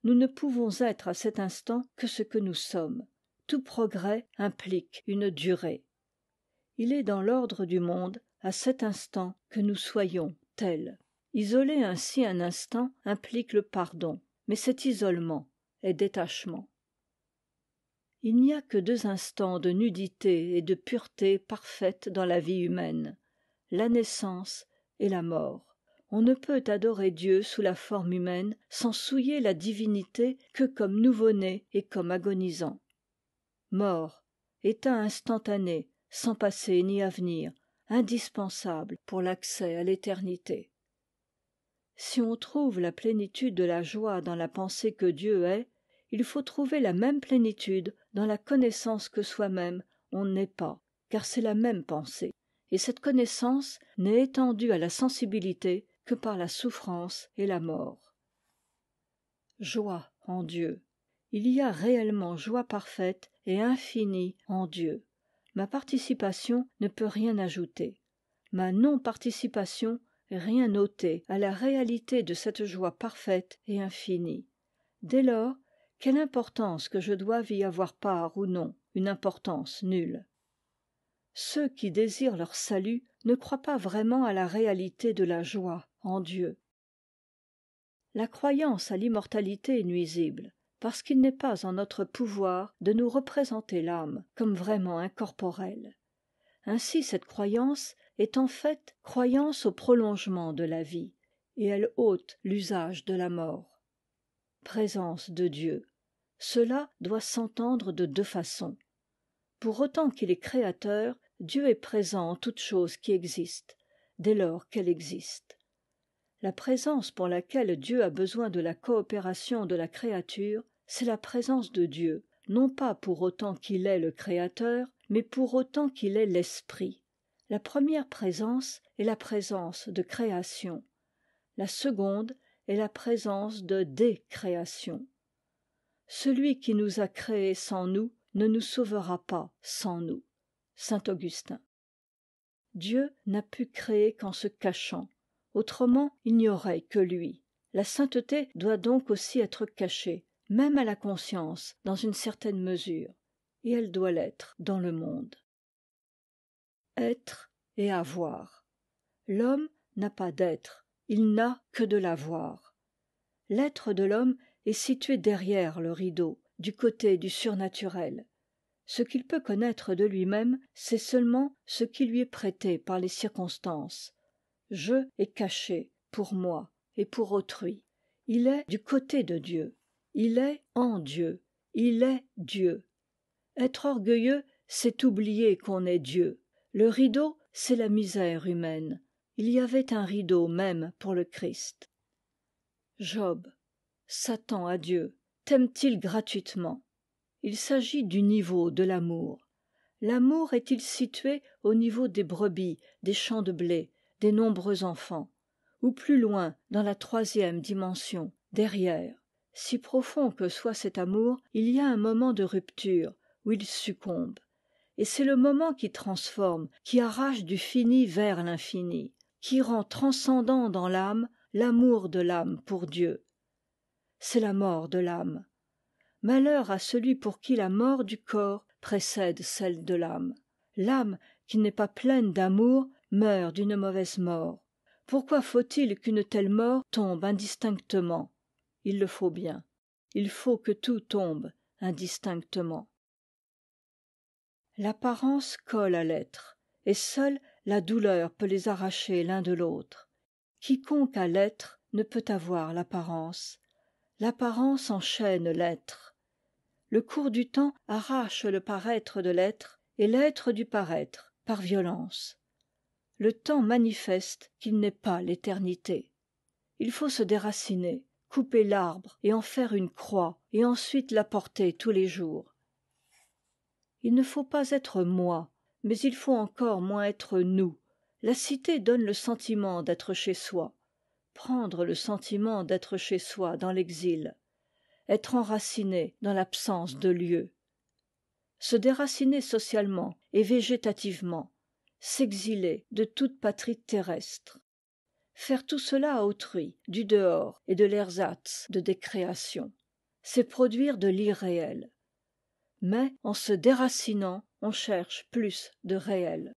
Nous ne pouvons être à cet instant que ce que nous sommes. Tout progrès implique une durée. Il est dans l'ordre du monde, à cet instant, que nous soyons tels. Isoler ainsi un instant implique le pardon, mais cet isolement est détachement. Il n'y a que deux instants de nudité et de pureté parfaite dans la vie humaine, la naissance et la mort. On ne peut adorer Dieu sous la forme humaine sans souiller la divinité que comme nouveau-né et comme agonisant. Mort, état instantané, sans passé ni avenir, indispensable pour l'accès à l'éternité. Si on trouve la plénitude de la joie dans la pensée que Dieu est, il faut trouver la même plénitude dans la connaissance que soi-même on n'est pas, car c'est la même pensée, et cette connaissance n'est étendue à la sensibilité que par la souffrance et la mort. Joie en Dieu. Il y a réellement joie parfaite et infinie en Dieu. Ma participation ne peut rien ajouter. Ma non-participation rien ôter à la réalité de cette joie parfaite et infinie. Dès lors, quelle importance que je doive y avoir part ou non, une importance nulle. Ceux qui désirent leur salut ne croient pas vraiment à la réalité de la joie en Dieu. La croyance à l'immortalité est nuisible, parce qu'il n'est pas en notre pouvoir de nous représenter l'âme comme vraiment incorporelle. Ainsi cette croyance est en fait croyance au prolongement de la vie, et elle ôte l'usage de la mort. Présence de Dieu. Cela doit s'entendre de deux façons. Pour autant qu'il est créateur, Dieu est présent en toute chose qui existe, dès lors qu'elle existe. La présence pour laquelle Dieu a besoin de la coopération de la créature, c'est la présence de Dieu, non pas pour autant qu'il est le créateur, mais pour autant qu'il est l'esprit. La première présence est la présence de création. La seconde est la présence de décréation. Celui qui nous a créés sans nous ne nous sauvera pas sans nous. Saint Augustin. Dieu n'a pu créer qu'en se cachant. Autrement, il n'y aurait que lui. La sainteté doit donc aussi être cachée, même à la conscience, dans une certaine mesure. Et elle doit l'être dans le monde. Être et avoir. L'homme n'a pas d'être, il n'a que de l'avoir. L'être de l'homme est situé derrière le rideau, du côté du surnaturel. Ce qu'il peut connaître de lui-même, c'est seulement ce qui lui est prêté par les circonstances. Je est caché pour moi et pour autrui. Il est du côté de Dieu. Il est en Dieu. Il est Dieu. Être orgueilleux, c'est oublier qu'on est Dieu. Le rideau, c'est la misère humaine. Il y avait un rideau même pour le Christ. Job. Satan à Dieu. T'aime-t-il gratuitement? Il s'agit du niveau de l'amour. L'amour est-il situé au niveau des brebis, des champs de blé, des nombreux enfants, ou plus loin, dans la troisième dimension, derrière? Si profond que soit cet amour, il y a un moment de rupture, où il succombe. Et c'est le moment qui transforme, qui arrache du fini vers l'infini, qui rend transcendant dans l'âme l'amour de l'âme pour Dieu. C'est la mort de l'âme. Malheur à celui pour qui la mort du corps précède celle de l'âme. L'âme, qui n'est pas pleine d'amour, meurt d'une mauvaise mort. Pourquoi faut-il qu'une telle mort tombe indistinctement? Il le faut bien. Il faut que tout tombe indistinctement. L'apparence colle à l'être, et seule la douleur peut les arracher l'un de l'autre. Quiconque a l'être ne peut avoir l'apparence. L'apparence enchaîne l'être. Le cours du temps arrache le paraître de l'être et l'être du paraître par violence. Le temps manifeste qu'il n'est pas l'éternité. Il faut se déraciner, couper l'arbre et en faire une croix et ensuite la porter tous les jours. Il ne faut pas être moi, mais il faut encore moins être nous. La cité donne le sentiment d'être chez soi. Prendre le sentiment d'être chez soi dans l'exil. Être enraciné dans l'absence de lieu. Se déraciner socialement et végétativement. S'exiler de toute patrie terrestre. Faire tout cela à autrui, du dehors et de l'ersatz de décréation. C'est produire de l'irréel. Mais en se déracinant, on cherche plus de réel.